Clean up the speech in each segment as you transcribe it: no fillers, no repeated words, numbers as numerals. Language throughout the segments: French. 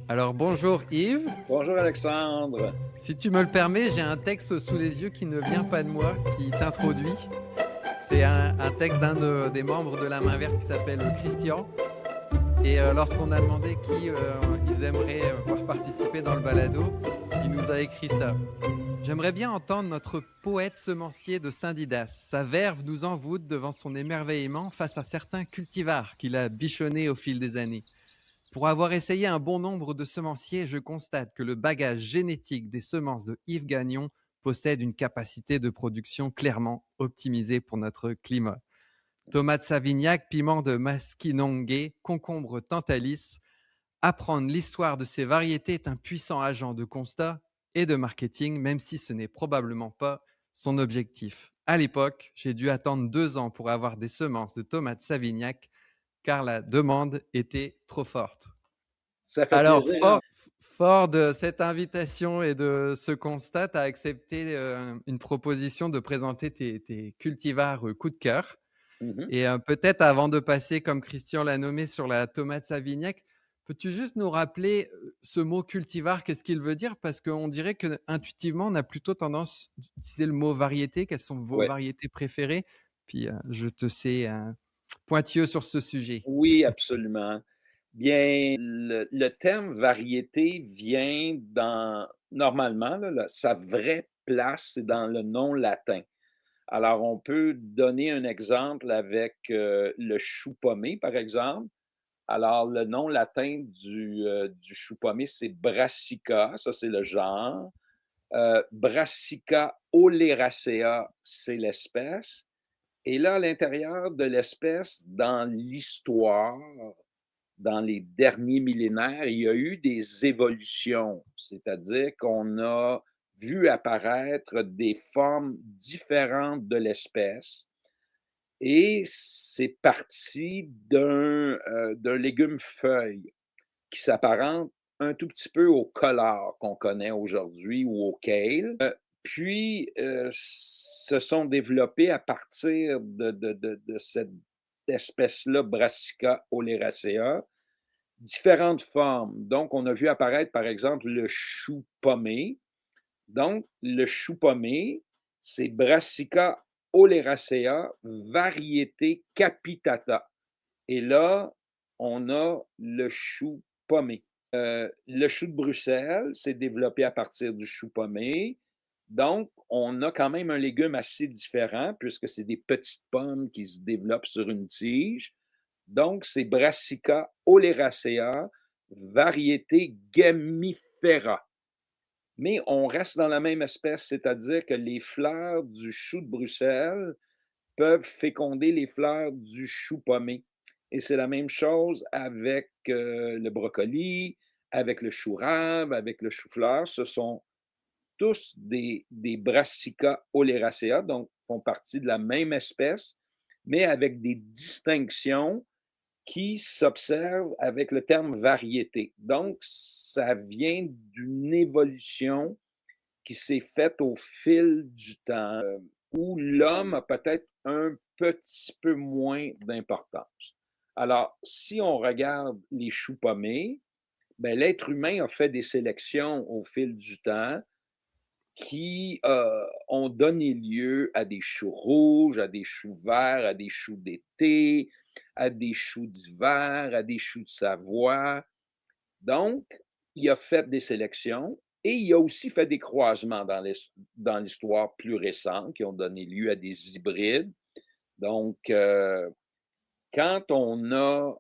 Alors bonjour Yves, Bonjour Alexandre. si tu me le permets, j'ai un texte sous les yeux qui ne vient pas de moi, qui t'introduit. C'est un texte des membres de la main verte qui s'appelle Christian. Et lorsqu'on a demandé qui ils aimeraient voir participer dans le balado, il nous a écrit ça. J'aimerais bien entendre notre poète semencier de Saint-Didas. Sa verve nous envoûte devant son émerveillement face à certains cultivars qu'il a bichonnés au fil des années. Pour avoir essayé un bon nombre de semenciers, je constate que le bagage génétique des semences de Yves Gagnon possède une capacité de production clairement optimisée pour notre climat. Tomates Savignac, piment de Maskinongé, concombre Tantalis. Apprendre l'histoire de ces variétés est un puissant agent de constat et de marketing, même si ce n'est probablement pas son objectif. À l'époque, j'ai dû attendre 2 ans pour avoir des semences de tomates Savignac, car la demande était trop forte. Ça fait Alors, plaisir, hein? fort de cette invitation et de ce constat, tu as accepté, une proposition de présenter tes cultivars, coup de cœur Mmh. et peut-être avant de passer, comme Christian l'a nommé, sur la tomate Savignac, peux-tu juste nous rappeler, ce mot cultivar, qu'est-ce qu'il veut dire? Parce qu'on dirait qu'intuitivement, on a plutôt tendance d'utiliser le mot variété. Quelles sont vos Ouais. variétés préférées? Puis, je te sais, pointilleux sur ce sujet. Oui, absolument. Bien, le terme variété vient dans normalement, là, sa vraie place, c'est dans le nom latin. Alors, on peut donner un exemple avec, le chou pommé, par exemple. Alors, le nom latin du chou pommé, c'est Brassica, ça, c'est le genre. Brassica oleracea, c'est l'espèce. Et là, à l'intérieur de l'espèce, dans l'histoire, dans les derniers millénaires, il y a eu des évolutions, c'est-à-dire qu'on a vu apparaître des formes différentes de l'espèce et c'est parti d'un légume feuille qui s'apparente un tout petit peu au collard qu'on connaît aujourd'hui ou au kale. Puis, se sont développés à partir de cette espèce-là, Brassica oleracea, différentes formes. Donc, on a vu apparaître, par exemple, le chou pommé. Donc, le chou pommé, c'est Brassica oleracea, variété capitata. Et là, on a le chou pommé. Le chou de Bruxelles s'est développé à partir du chou pommé. Donc, on a quand même un légume assez différent puisque c'est des petites pommes qui se développent sur une tige. Donc, c'est Brassica oleracea, variété gamifera. Mais on reste dans la même espèce, c'est-à-dire que les fleurs du chou de Bruxelles peuvent féconder les fleurs du chou pommé. Et c'est la même chose avec le brocoli, avec le chou rave, avec le chou-fleur. Ce sont tous des Brassica oleracea, donc font partie de la même espèce, mais avec des distinctions qui s'observent avec le terme variété. Donc, ça vient d'une évolution qui s'est faite au fil du temps, où l'homme a peut-être un petit peu moins d'importance. Alors, si on regarde les choux pommés, ben, l'être humain a fait des sélections au fil du temps qui ont donné lieu à des choux rouges, à des choux verts, à des choux d'été, à des choux d'hiver, à des choux de Savoie. Donc, il a fait des sélections et il a aussi fait des croisements dans l'histoire plus récente qui ont donné lieu à des hybrides. Donc, quand on a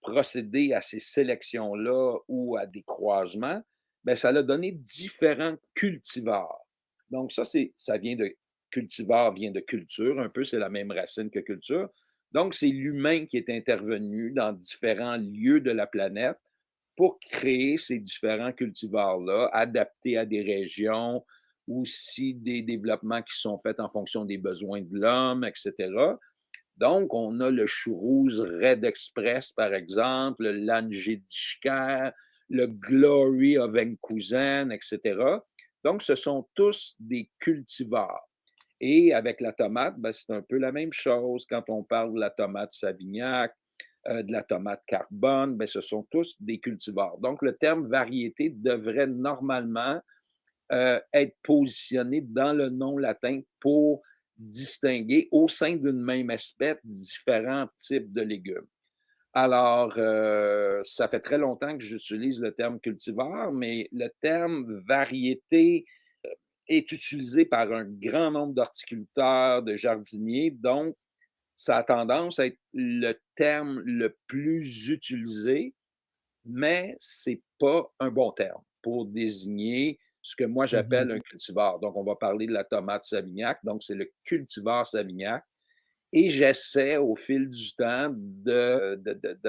procédé à ces sélections-là ou à des croisements, ben, ça a donné différents cultivars. Donc, ça vient de cultivar vient de culture, un peu, c'est la même racine que culture. Donc, c'est l'humain qui est intervenu dans différents lieux de la planète pour créer ces différents cultivars-là, adaptés à des régions, aussi des développements qui sont faits en fonction des besoins de l'homme, etc. Donc, on a le chou rouge Red Express, par exemple, l'Angédichker, le Glory of Enkhuizen, etc. Donc, ce sont tous des cultivars. Et avec la tomate, ben, c'est un peu la même chose quand on parle de la tomate Savignac, de la tomate carbone, ben, ce sont tous des cultivars. Donc le terme variété devrait normalement, être positionné dans le nom latin pour distinguer au sein d'une même espèce différents types de légumes. Alors, ça fait très longtemps que j'utilise le terme cultivar, mais le terme variété est utilisé par un grand nombre d'horticulteurs, de jardiniers, donc ça a tendance à être le terme le plus utilisé, mais c'est pas un bon terme pour désigner ce que moi Mmh. j'appelle un cultivar. Donc on va parler de la tomate Savignac, donc c'est le cultivar Savignac et j'essaie au fil du temps de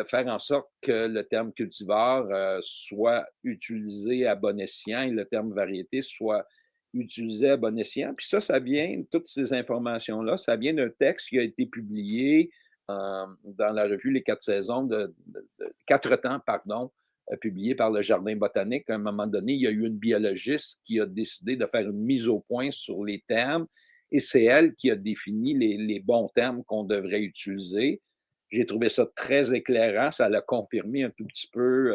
faire en sorte que le terme cultivar, soit utilisé à bon escient et le terme variété soit utilisé à bon escient. Puis ça vient toutes ces informations-là, ça vient d'un texte qui a été publié, dans la revue Les 4 saisons de 4 temps, pardon, publié par le Jardin botanique. À un moment donné, il y a eu une biologiste qui a décidé de faire une mise au point sur les termes et c'est elle qui a défini les bons termes qu'on devrait utiliser. J'ai trouvé ça très éclairant. Ça l'a confirmé un tout petit peu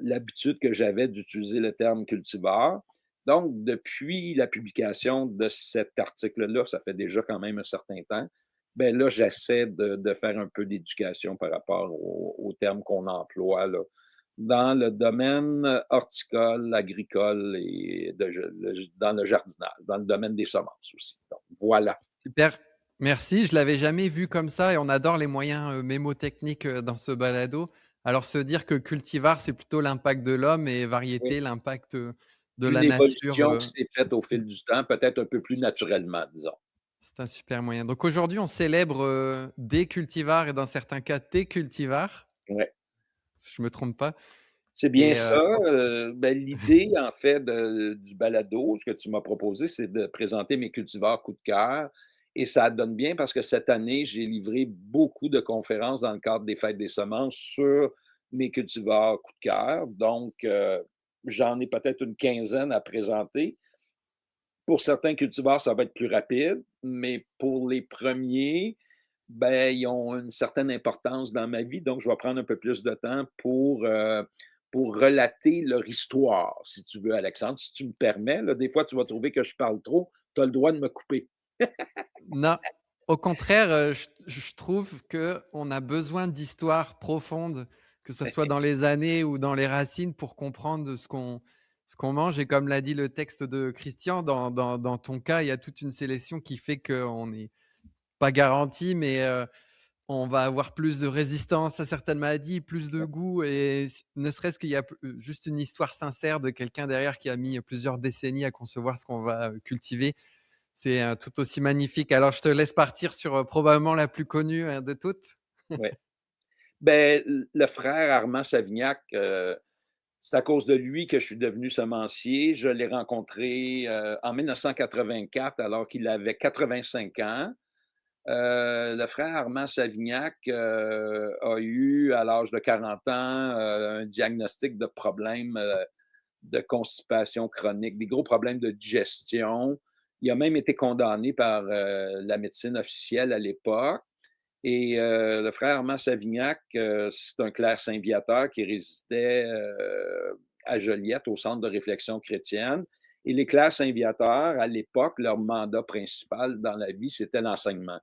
l'habitude que j'avais d'utiliser le terme cultivar. Donc, depuis la publication de cet article-là, ça fait déjà quand même un certain temps, ben là, j'essaie de faire un peu d'éducation par rapport aux termes qu'on emploie là, dans le domaine horticole, agricole et dans le jardinage, dans le domaine des semences aussi. Donc, voilà. Super, merci. Je l'avais jamais vu comme ça et on adore les moyens, mémotechniques, dans ce balado. Alors se dire que cultivar, c'est plutôt l'impact de l'homme et Oui. variété, l'impact, de Une la nature, évolution qui s'est faite au fil du temps, peut-être un peu plus naturellement, disons. c'est un super moyen. Donc aujourd'hui, on célèbre, des cultivars et dans certains cas, tes cultivars, Ouais. si je me trompe pas C'est bien et ça. je pense Ben, l'idée, en fait, du balado, ce que tu m'as proposé, c'est de présenter mes cultivars coup de cœur et ça donne bien parce que cette année, j'ai livré beaucoup de conférences dans le cadre des Fêtes des semences sur mes cultivars coup de cœur. Donc, j'en ai peut-être une quinzaine à présenter. Pour certains cultivars, ça va être plus rapide, mais pour les premiers, ben, ils ont une certaine importance dans ma vie, donc je vais prendre un peu plus de temps pour relater leur histoire, si tu veux, Alexandre. Si tu me permets, là, des fois, tu vas trouver que je parle trop, tu as le droit de me couper. non, au contraire, je trouve qu'on a besoin d'histoires profondes, que ce soit dans les années ou dans les racines pour comprendre ce qu'on mange et comme l'a dit le texte de Christian, dans ton cas, il y a toute une sélection qui fait qu'on n'est pas garanti, mais on va avoir plus de résistance à certaines maladies, plus de goût et ne serait-ce qu'il y a juste une histoire sincère de quelqu'un derrière qui a mis plusieurs décennies à concevoir ce qu'on va, cultiver. C'est, tout aussi magnifique. Alors je te laisse partir sur, probablement la plus connue, de toutes. Ouais. Ben, le frère Armand Savignac, c'est à cause de lui que je suis devenu semencier. Je l'ai rencontré, en 1984 alors qu'il avait 85 ans. Le frère Armand Savignac, a eu, à l'âge de 40 ans, un diagnostic de problèmes, de constipation chronique, des gros problèmes de digestion. Il a même été condamné par, la médecine officielle à l'époque et le frère Armand Savignac, c'est un clerc saint-viateur qui résidait, à Joliette, au Centre de réflexion chrétienne et les clercs saint-viateurs, à l'époque, leur mandat principal dans la vie, c'était l'enseignement.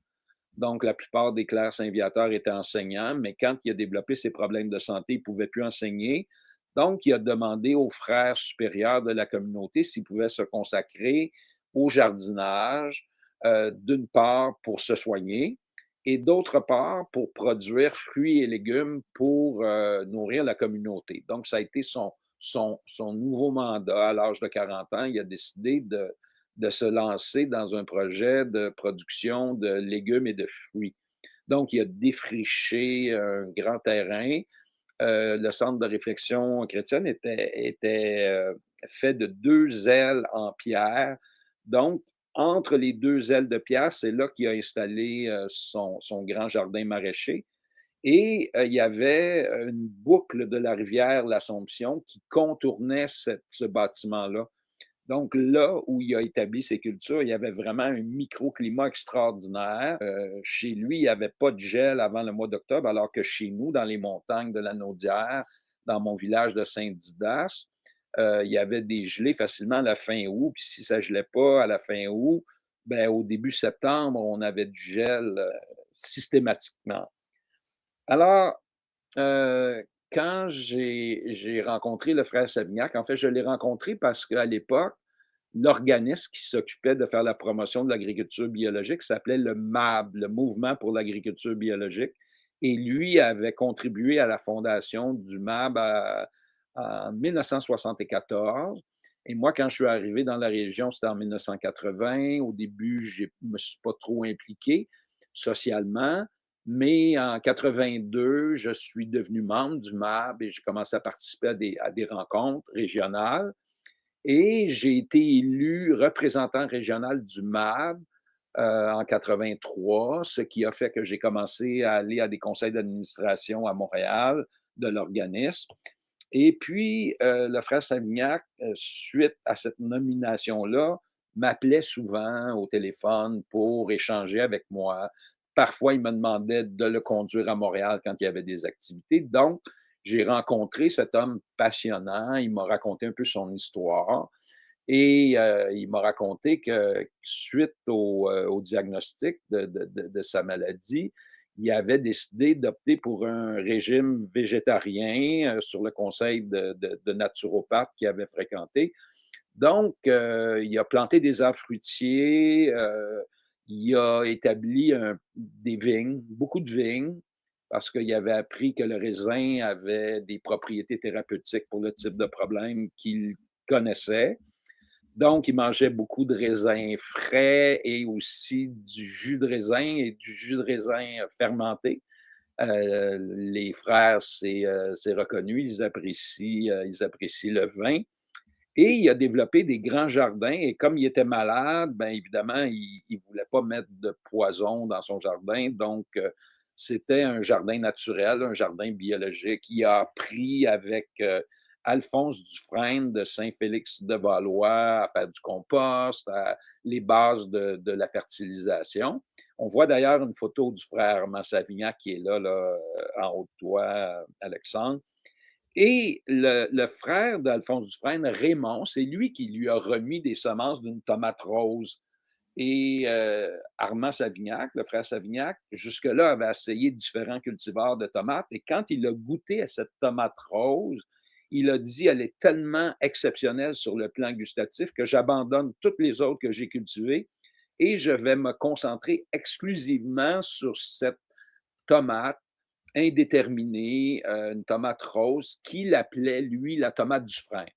Donc, la plupart des clercs saint-viateurs étaient enseignants, mais quand il a développé ses problèmes de santé, il ne pouvait plus enseigner. Donc, il a demandé aux frères supérieurs de la communauté s'ils pouvaient se consacrer au jardinage, d'une part pour se soigner et d'autre part pour produire fruits et légumes pour nourrir la communauté. Donc, ça a été son nouveau mandat à l'âge de 40 ans. Il a décidé de se lancer dans un projet de production de légumes et de fruits. Donc, il a défriché un grand terrain. Le centre de réflexion chrétienne était fait de deux ailes en pierre. Donc, entre les deux ailes de pierre, c'est là qu'il a installé son grand jardin maraîcher. Et il y avait une boucle de la rivière l'Assomption qui contournait ce bâtiment-là. Donc là où il a établi ses cultures, il y avait vraiment un microclimat extraordinaire. Chez lui, il n'y avait pas de gel avant le mois d'octobre, alors que chez nous, dans les montagnes de la Naudière, dans mon village de Saint-Didas, il y avait des gelées facilement à la fin août. Puis si ça gelait pas à la fin août, ben, au début septembre, on avait du gel systématiquement. Alors, Heu, quand j'ai rencontré le frère Savignac, en fait, je l'ai rencontré parce qu'à l'époque, l'organisme qui s'occupait de faire la promotion de l'agriculture biologique s'appelait le MAB, le Mouvement pour l'agriculture biologique, et lui avait contribué à la fondation du MAB en 1974. Et moi, quand je suis arrivé dans la région, c'était en 1980. Au début, je me suis pas trop impliqué socialement, mais en 82, je suis devenu membre du MAB et j'ai commencé à participer à des rencontres régionales. Et j'ai été élu représentant régional du MAB, en 83, ce qui a fait que j'ai commencé à aller à des conseils d'administration à Montréal de l'organisme. Et puis, le frère Savignac, suite à cette nomination-là, m'appelait souvent au téléphone pour échanger avec moi. Parfois, il me demandait de le conduire à Montréal quand il y avait des activités. Donc, j'ai rencontré cet homme passionnant. Il m'a raconté un peu son histoire et il m'a raconté que suite au diagnostic de sa maladie, il avait décidé d'opter pour un régime végétarien, sur le conseil de naturopathes qu'il avait fréquenté. Donc, il a planté des arbres fruitiers, il a établi des vignes, beaucoup de vignes, parce qu'il avait appris que le raisin avait des propriétés thérapeutiques pour le type de problème qu'il connaissait. Donc, il mangeait beaucoup de raisins frais et aussi du jus de raisin et du jus de raisin fermenté. Les frères, c'est reconnu, ils apprécient le vin. Et il a développé des grands jardins et comme il était malade, bien évidemment, il ne voulait pas mettre de poison dans son jardin. Donc, c'était un jardin naturel, un jardin biologique. Il a appris avec Alphonse Dufresne de Saint-Félix-de-Valois à faire du compost, les bases de la fertilisation. On voit d'ailleurs une photo du frère Armand Savignac qui est là, en haut de toi, Alexandre. Et le frère d'Alphonse Dufresne, Raymond, c'est lui qui lui a remis des semences d'une tomate rose. Et Armand Savignac, le frère Savignac, jusque-là, avait essayé différents cultivars de tomates. Et quand il a goûté à cette tomate rose, il a dit: «Elle est tellement exceptionnelle sur le plan gustatif que j'abandonne toutes les autres que j'ai cultivées et je vais me concentrer exclusivement sur cette tomate indéterminée, une tomate rose qu'il appelait, lui, la tomate du frein.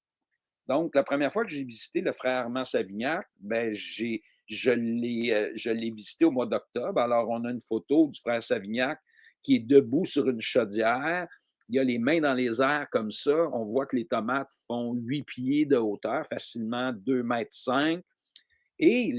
Donc, la première fois que j'ai visité le frère Armand Savignac, ben, je l'ai visité au mois d'octobre. Alors, on a une photo du frère Savignac qui est debout sur une chaudière. Il a les mains dans les airs comme ça. On voit que les tomates font 8 pieds de hauteur, facilement 2,5 m. Et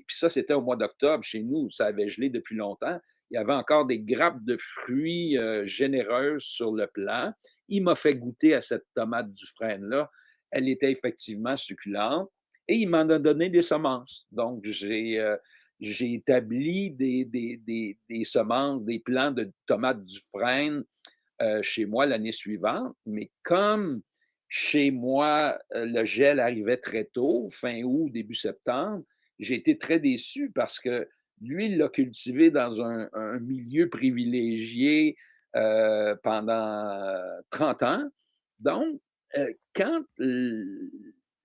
puis ça, c'était au mois d'octobre chez nous, ça avait gelé depuis longtemps. Il y avait encore des grappes de fruits généreuses sur le plan. Il m'a fait goûter à cette tomate du frêne-là. Elle était effectivement succulente et il m'en a donné des semences. Donc, j'ai établi des semences, des plants de tomates du frêne chez moi l'année suivante. Mais comme chez moi, le gel arrivait très tôt, fin août, début septembre, j'ai été très déçu parce que lui, il l'a cultivé dans un milieu privilégié pendant 30 ans. Donc, quand une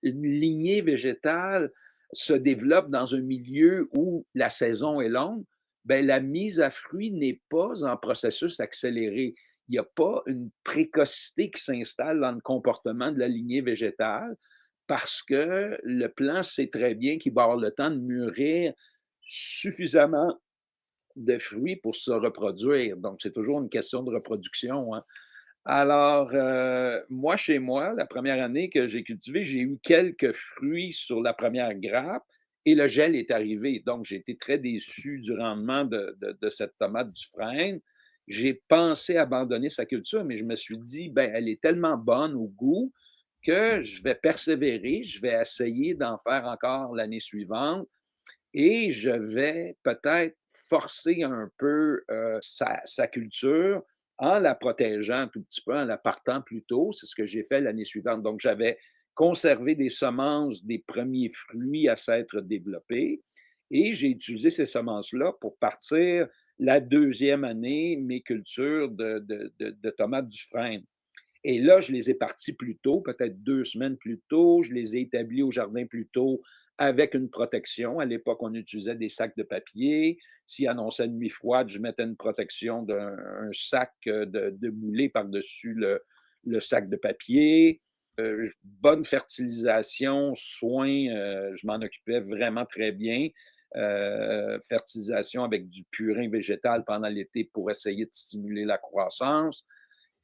lignée végétale se développe dans un milieu où la saison est longue, ben, la mise à fruit n'est pas en processus accéléré. Il n'y a pas une précocité qui s'installe dans le comportement de la lignée végétale parce que le plant sait très bien qu'il va avoir le temps de mûrir suffisamment de fruits pour se reproduire. Donc, c'est toujours une question de reproduction, hein. Alors, moi, chez moi, la première année que j'ai cultivé, j'ai eu quelques fruits sur la première grappe et le gel est arrivé. Donc, j'ai été très déçu du rendement de cette tomate du frein. J'ai pensé abandonner sa culture, mais je me suis dit: «Ben, elle est tellement bonne au goût que je vais persévérer, je vais essayer d'en faire encore l'année suivante et je vais peut-être forcer un peu, sa culture en la protégeant un tout petit peu, en la partant plus tôt. C'est ce que j'ai fait l'année suivante. Donc j'avais conservé des semences des premiers fruits à s'être développés et j'ai utilisé ces semences-là pour partir la deuxième année mes cultures de tomates Dufresne. Et là, je les ai partis plus tôt, peut-être 2 semaines plus tôt. Je les ai établis au jardin plus tôt avec une protection. À l'époque, on utilisait des sacs de papier. S'il annonçait une nuit froide, je mettais une protection d'un un sac, de moulé par-dessus le sac de papier. Bonne fertilisation, soins, je m'en occupais vraiment très bien. Fertilisation avec du purin végétal pendant l'été pour essayer de stimuler la croissance.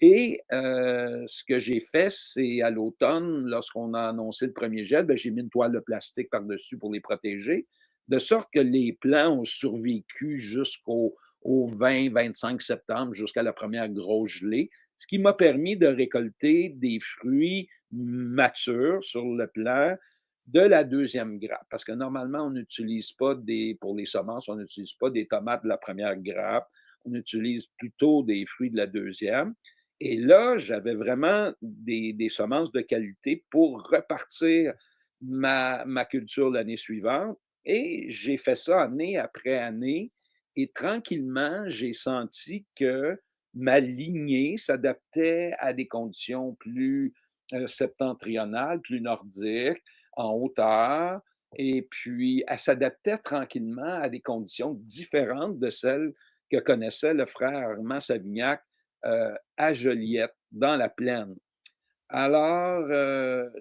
Et ce que j'ai fait, c'est à l'automne, lorsqu'on a annoncé le premier gel, ben, j'ai mis une toile de plastique par-dessus pour les protéger, de sorte que les plants ont survécu jusqu'au au 20-25 septembre, jusqu'à la première grosse gelée, ce qui m'a permis de récolter des fruits matures sur le plant de la deuxième grappe. Parce que normalement, on n'utilise pas des pour les semences, on n'utilise pas des tomates de la première grappe, on utilise plutôt des fruits de la deuxième. Et là, j'avais vraiment des semences de qualité pour repartir ma culture l'année suivante et j'ai fait ça année après année et tranquillement, j'ai senti que ma lignée s'adaptait à des conditions plus, septentrionales, plus nordiques, en hauteur et puis elle s'adaptait tranquillement à des conditions différentes de celles que connaissait le frère Armand Savignac, à Joliette, dans la plaine. Alors,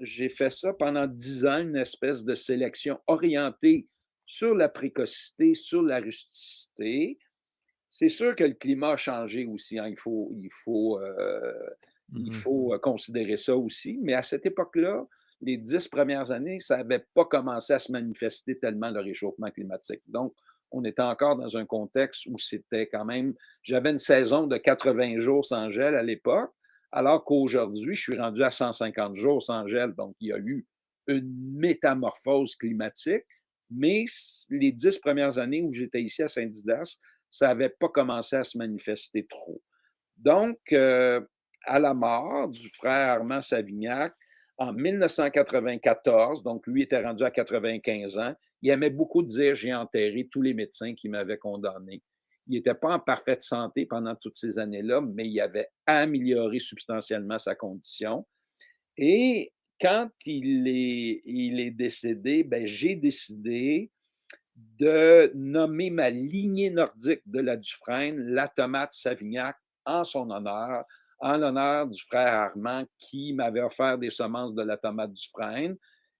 j'ai fait ça pendant 10 ans, une espèce de sélection orientée sur la précocité, sur la rusticité. C'est sûr que le climat a changé aussi, hein, il Mmh. faut, considérer ça aussi, mais à cette époque-là, les 10 premières années, ça n'avait pas commencé à se manifester tellement le réchauffement climatique. Donc, on était encore dans un contexte où c'était quand même j'avais une saison de 80 jours sans gel à l'époque, alors qu'aujourd'hui, je suis rendu à 150 jours sans gel. Donc, il y a eu une métamorphose climatique, mais les 10 premières années où j'étais ici à Saint-Didas, ça n'avait pas commencé à se manifester trop. Donc, à la mort du frère Armand Savignac, en 1994, donc lui était rendu à 95 ans, il aimait beaucoup dire: «J'ai enterré tous les médecins qui m'avaient condamné». Il n'était pas en parfaite santé pendant toutes ces années-là, mais il avait amélioré substantiellement sa condition et quand il est décédé, ben, j'ai décidé de nommer ma lignée nordique de la Dufresne, la tomate Savignac, en son honneur, en l'honneur du frère Armand qui m'avait offert des semences de la tomate Dufresne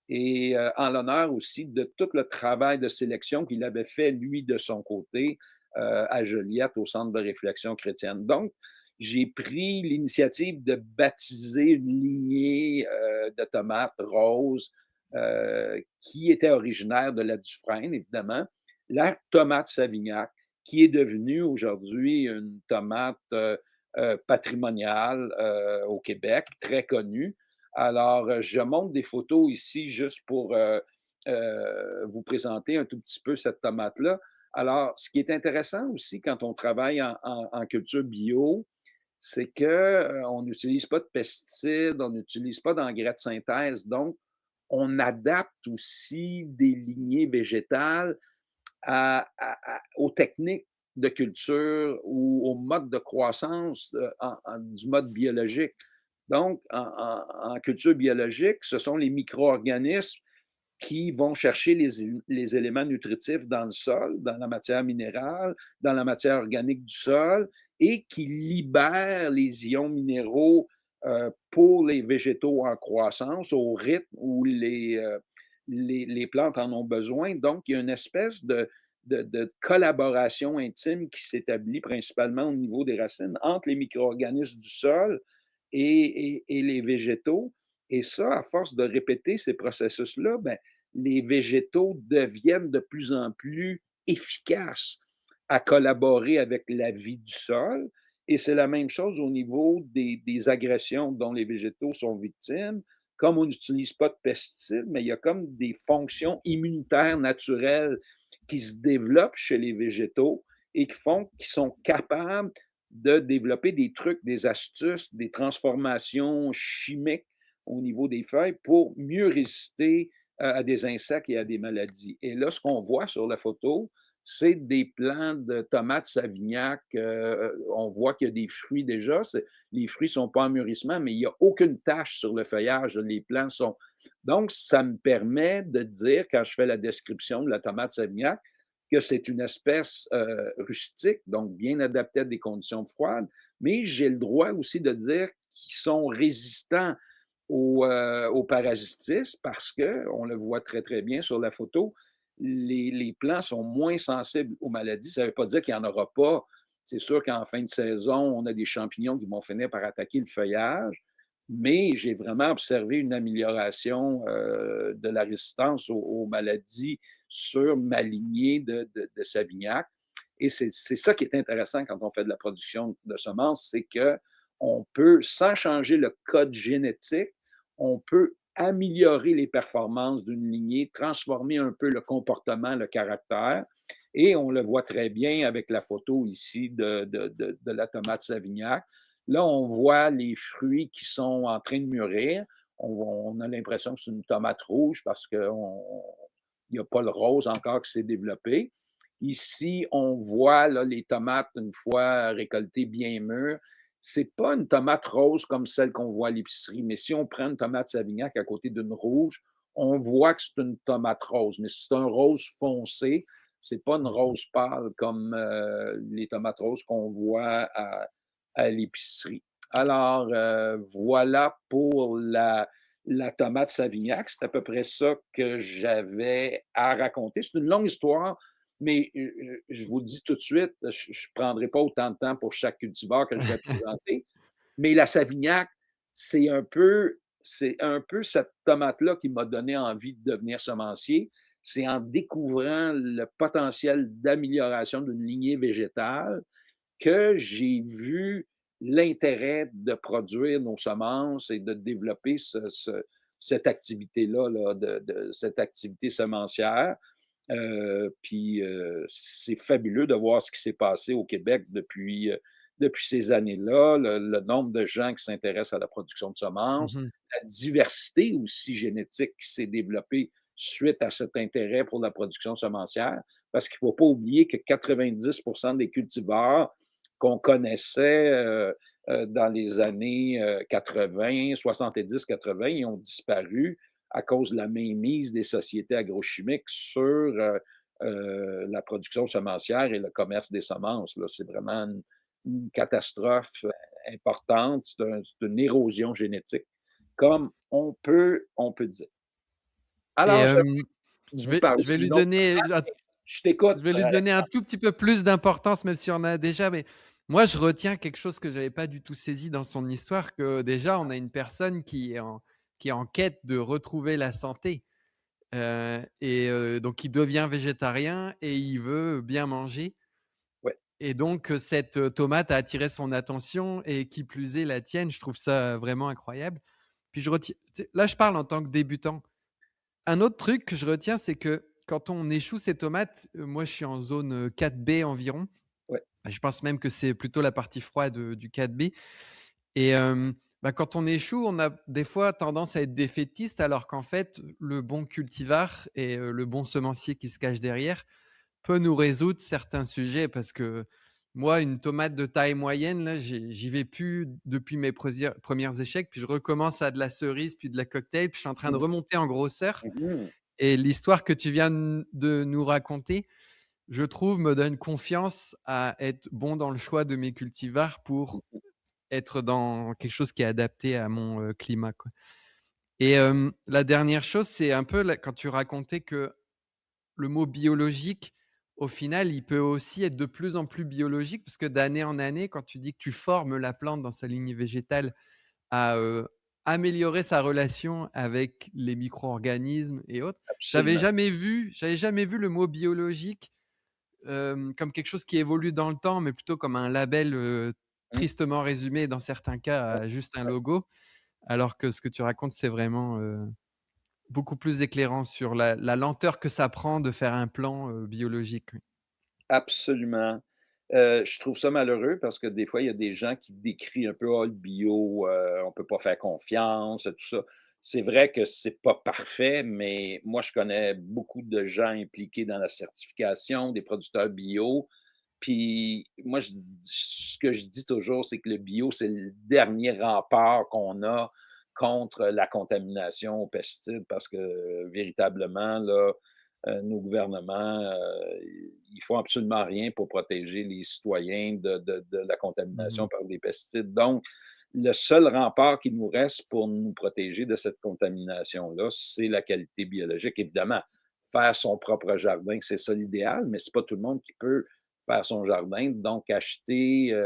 et en l'honneur aussi de tout le travail de sélection qu'il avait fait, lui, de son côté, à Joliette, au Centre de réflexion chrétienne. Donc, j'ai pris l'initiative de baptiser une lignée de tomates roses qui était originaire de la Dufresne, évidemment, la tomate Savignac, qui est devenue aujourd'hui une tomate patrimoniale au Québec, très connue. Alors, je montre des photos ici juste pour vous présenter un tout petit peu cette tomate-là. Alors, ce qui est intéressant aussi quand on travaille en culture bio, c'est qu'on n'utilise pas de pesticides, on n'utilise pas d'engrais de synthèse. Donc, on adapte aussi des lignées végétales aux techniques de culture ou au mode de croissance du mode biologique. Donc, en culture biologique, ce sont les micro-organismes qui vont chercher les éléments nutritifs dans le sol, dans la matière minérale, dans la matière organique du sol et qui libèrent les ions minéraux pour les végétaux en croissance au rythme où les plantes en ont besoin. Donc, il y a une espèce de collaboration intime qui s'établit principalement au niveau des racines entre les micro-organismes du sol et les végétaux. Et ça, à force de répéter ces processus-là, ben, les végétaux deviennent de plus en plus efficaces à collaborer avec la vie du sol. Et c'est la même chose au niveau des agressions dont les végétaux sont victimes. comme on n'utilise pas de pesticides, mais il y a comme des fonctions immunitaires naturelles qui se développent chez les végétaux et qui font qu'ils sont capables de développer des trucs, des astuces, des transformations chimiques au niveau des feuilles pour mieux résister à des insectes et à des maladies. Et là, ce qu'on voit sur la photo, c'est des plants de tomates Savignac. On voit qu'il y a des fruits déjà. Les fruits ne sont pas en mûrissement, mais il n'y a aucune tache sur le feuillage. Les plants sont. Donc, ça me permet de dire, quand je fais la description de la tomate Savignac, que c'est une espèce rustique, donc bien adaptée à des conditions froides, mais j'ai le droit aussi de dire qu'ils sont résistants au parasitisme parce qu'on le voit très, très bien sur la photo, les plants sont moins sensibles aux maladies. Ça ne veut pas dire qu'il n'y en aura pas. C'est sûr qu'en fin de saison, on a des champignons qui vont finir par attaquer le feuillage, mais j'ai vraiment observé une amélioration de la résistance aux maladies sur ma lignée de Savignac. Et c'est ça qui est intéressant quand on fait de la production de semences, c'est qu'on peut, sans changer le code génétique, on peut améliorer les performances d'une lignée, transformer un peu le comportement, le caractère. Et on le voit très bien avec la photo ici de la tomate Savignac. Là, on voit les fruits qui sont en train de mûrir. On a l'impression que c'est une tomate rouge parce qu'il n'y a pas le rose encore qui s'est développé. Ici, on voit là, les tomates, une fois récoltées bien mûres, c'est pas une tomate rose comme celle qu'on voit à l'épicerie, mais si on prend une tomate Savignac à côté d'une rouge, on voit que c'est une tomate rose, mais c'est un rose foncé, c'est pas une Mmh. rose pâle comme les tomates roses qu'on voit à l'épicerie. Alors, voilà pour la tomate Savignac. C'est à peu près ça que j'avais à raconter. C'est une longue histoire, mais je vous le dis tout de suite, je ne prendrai pas autant de temps pour chaque cultivar que je vais présenter. Mais la Savignac, c'est un peu cette tomate-là qui m'a donné envie de devenir semencier. C'est en découvrant le potentiel d'amélioration d'une lignée végétale que j'ai vu l'intérêt de produire nos semences et de développer cette activité-là, là, cette activité semencière. Puis c'est fabuleux de voir ce qui s'est passé au Québec depuis ces années-là, le nombre de gens qui s'intéressent à la production de semences, Mmh. la diversité aussi génétique qui s'est développée suite à cet intérêt pour la production semencière, parce qu'il ne faut pas oublier que 90 des cultivars qu'on connaissait dans les années 80, 70-80, ils ont disparu à cause de la mainmise des sociétés agrochimiques sur la production semencière et le commerce des semences. Là. C'est vraiment une catastrophe importante, c'est une érosion génétique, comme on peut dire. Et Alors, je vais je vous vais parler je vais lui d'une autre donner un tomate. Je t'écoute. je vais lui donner un tout petit peu plus d'importance, même si on a déjà, mais moi, je retiens quelque chose que j'avais pas du tout saisi dans son histoire, que déjà, on a une personne qui est en quête de retrouver la santé, donc il devient végétarien et il veut bien manger Ouais. et donc cette, tomate a attiré son attention et qui plus est la tienne. Je trouve ça vraiment incroyable. Puis je retiens, tu sais, là, je parle en tant que débutant. Un autre truc que je retiens, c'est que quand on échoue ces tomates, moi je suis en zone, 4B environ. Ouais, Je pense même que c'est plutôt la partie froide, du 4B et bah, quand on échoue, on a des fois tendance à être défaitiste alors qu'en fait, le bon cultivar et le bon semencier qui se cache derrière peut nous résoudre certains sujets. Parce que moi, une tomate de taille moyenne, là, j'y vais plus depuis mes premiers échecs, puis je recommence à de la cerise, puis de la cocktail, puis je suis en train de mmh, remonter en grosseur. mmh. Et l'histoire que tu viens de nous raconter, je trouve, me donne confiance à être bon dans le choix de mes cultivars pour être dans quelque chose qui est adapté à mon, climat, quoi. Et la dernière chose, c'est un peu là, quand tu racontais que le mot biologique, au final, il peut aussi être de plus en plus biologique parce que d'année en année, quand tu dis que tu formes la plante dans sa lignée végétale à, améliorer sa relation avec les micro-organismes et autres. Absolument. J'avais jamais vu le mot biologique, comme quelque chose qui évolue dans le temps, mais plutôt comme un label, Mmh, tristement résumé dans certains cas ouais, à juste un ouais. logo. alors que ce que tu racontes, c'est vraiment, beaucoup plus éclairant sur la lenteur que ça prend de faire un plan, biologique, oui. Absolument. Je trouve ça malheureux parce que des fois, il y a des gens qui décrient un peu: «Ah, le bio, on peut pas faire confiance», tout ça. C'est vrai que c'est pas parfait, mais moi, je connais beaucoup de gens impliqués dans la certification des producteurs bio. Puis moi, ce que je dis toujours, c'est que le bio, c'est le dernier rempart qu'on a contre la contamination aux pesticides parce que, véritablement, là, nos gouvernements, ils font absolument rien pour protéger les citoyens de la Mmh contamination mh. par des pesticides. Donc, le seul rempart qui nous reste pour nous protéger de cette contamination-là, c'est la qualité biologique. Évidemment, faire son propre jardin, c'est ça l'idéal, mais c'est pas tout le monde qui peut faire son jardin. Donc, acheter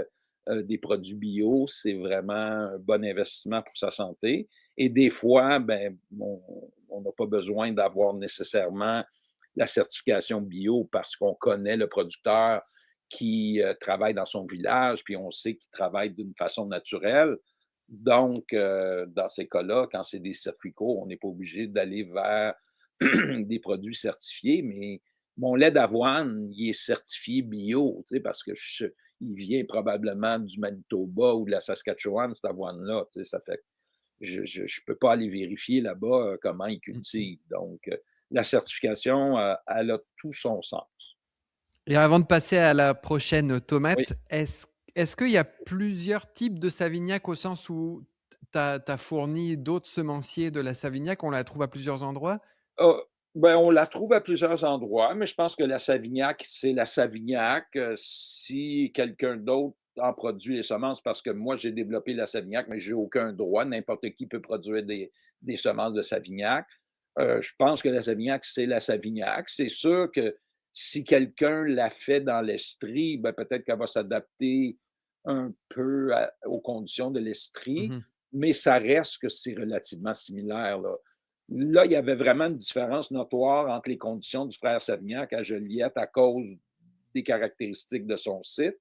des produits bio, c'est vraiment un bon investissement pour sa santé. Et des fois, ben, on n'a pas besoin d'avoir nécessairement la certification bio parce qu'on connaît le producteur qui travaille dans son village, puis on sait qu'il travaille d'une façon naturelle. Donc, dans ces cas-là, quand c'est des circuits courts, on n'est pas obligé d'aller vers des produits certifiés, mais mon lait d'avoine, il est certifié bio, tu sais, parce que il vient probablement du Manitoba ou de la Saskatchewan, cette avoine-là, tu sais, ça fait je peux pas aller vérifier là-bas, comment ils Mmh. cultivent. Donc, la certification, elle a tout son sens. Et avant de passer à la prochaine Oui. tomate, est-ce qu'il y a plusieurs types de Savignac au sens où tu as fourni d'autres semenciers de la Savignac, on la trouve à plusieurs endroits? Ah, ben, on la trouve à plusieurs endroits, mais je pense que la Savignac, c'est la Savignac. Si quelqu'un d'autre en produit les semences, parce que moi, j'ai développé la Savignac, mais j'ai aucun droit. N'importe qui peut produire des semences de Savignac. Je pense que la Savignac, c'est la Savignac. C'est sûr que si quelqu'un l'a fait dans l'Estrie, ben, peut-être qu'elle va s'adapter un peu aux conditions de Mmh l'Estrie, mh. mais ça reste que c'est relativement similaire, là. Là, il y avait vraiment une différence notoire entre les conditions du frère Savignac à Joliette à cause des caractéristiques de son site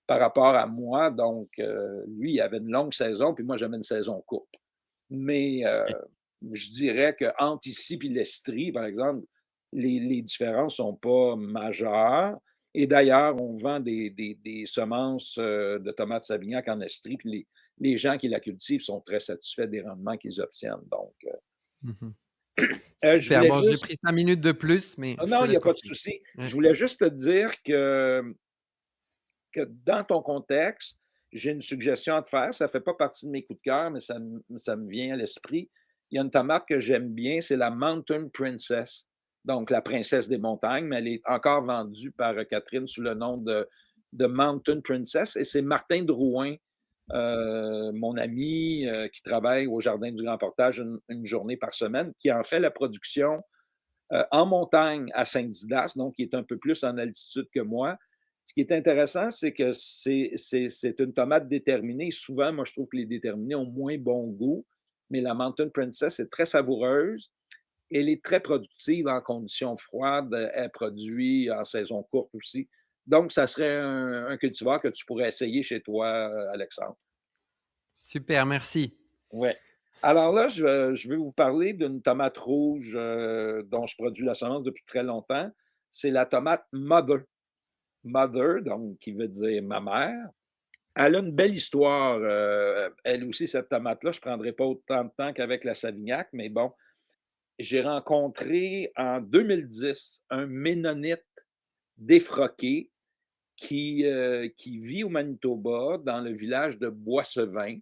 par rapport à moi. Donc, lui, il avait une longue saison, puis moi, j'avais une saison courte. Mais, OK. je dirais qu'entre ici et l'Estrie, par exemple, les différences sont pas majeures. Et d'ailleurs, on vend des semences, de tomates Savignac en Estrie, puis les gens qui la cultivent sont très satisfaits des rendements qu'ils obtiennent. Donc, Mmh mh. je Super. voulais Bon, j'ai juste pris 5 minutes de plus, mais ah je te non, il y laisse a pas de continuer. souci. Ouais. Je voulais juste te dire que dans ton contexte, j'ai une suggestion à te faire. Ça fait pas partie de mes coups de cœur, mais ça me vient à l'esprit. Il y a une tomate que j'aime bien, c'est la Mountain Princess, donc la princesse des montagnes, mais elle est encore vendue par, Catherine sous le nom de Mountain Princess et c'est Martin Drouin, mon ami, qui travaille au Jardin du Grand Portage une journée par semaine, qui en fait la production en montagne à Saint-Didas, donc qui est un peu plus en altitude que moi. Ce qui est intéressant, c'est que c'est une tomate déterminée. Souvent, moi, je trouve que les déterminés ont moins bon goût, mais la Mountain Princess est très savoureuse. Elle est très productive en conditions froides. Elle produit en saison courte aussi. Donc, ça serait un cultivar que tu pourrais essayer chez toi, Alexandre. Super, merci. Ouais. Alors là, je vais vous parler d'une tomate rouge, dont je produis la semence depuis très longtemps. C'est la tomate Mother. Mother, donc qui veut dire ma mère. Elle a une belle histoire, elle aussi, cette tomate-là. Je ne prendrai pas autant de temps qu'avec la Savignac, mais bon, j'ai rencontré en 2010 un Ménonite défroqué qui vit au Manitoba, dans le village de Boissevin.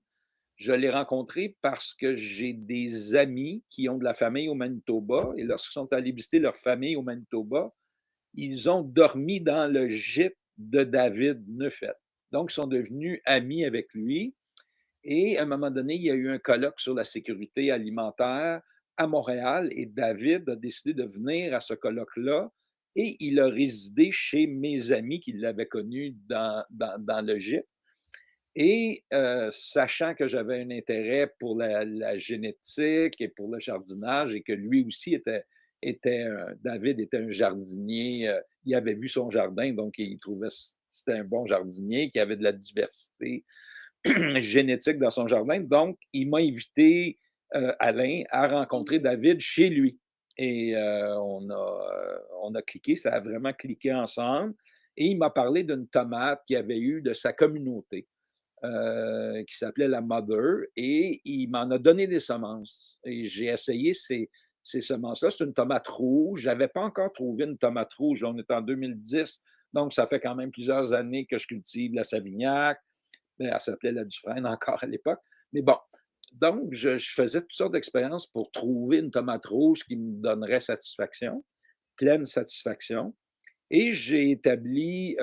Je l'ai rencontré parce que j'ai des amis qui ont de la famille au Manitoba et lorsqu'ils sont allés visiter leur famille au Manitoba, ils ont dormi dans le gîte de David Neufeld. Donc, ils sont devenus amis avec lui et à un moment donné, il y a eu un colloque sur la sécurité alimentaire à Montréal et David a décidé de venir à ce colloque-là et il a résidé chez mes amis qui l'avaient connu dans le gîte. Et sachant que j'avais un intérêt pour la génétique et pour le jardinage et que lui aussi David était un jardinier, il avait vu son jardin, donc il trouvait que c'était un bon jardinier, qui avait de la diversité génétique dans son jardin. Donc, il m'a invité, Alain, à rencontrer David chez lui et on a cliqué, ça a vraiment cliqué ensemble et il m'a parlé d'une tomate qu'il avait eue de sa communauté, qui s'appelait la Mother et il m'en a donné des semences et j'ai essayé ces semences-là. C'est une tomate rouge. J'avais pas encore trouvé une tomate rouge. On est en 2010, donc ça fait quand même plusieurs années que je cultive la Savignac. Elle s'appelait la Dufresne encore à l'époque. Mais bon, donc je faisais toutes sortes d'expériences pour trouver une tomate rouge qui me donnerait satisfaction, pleine satisfaction. Et j'ai établi,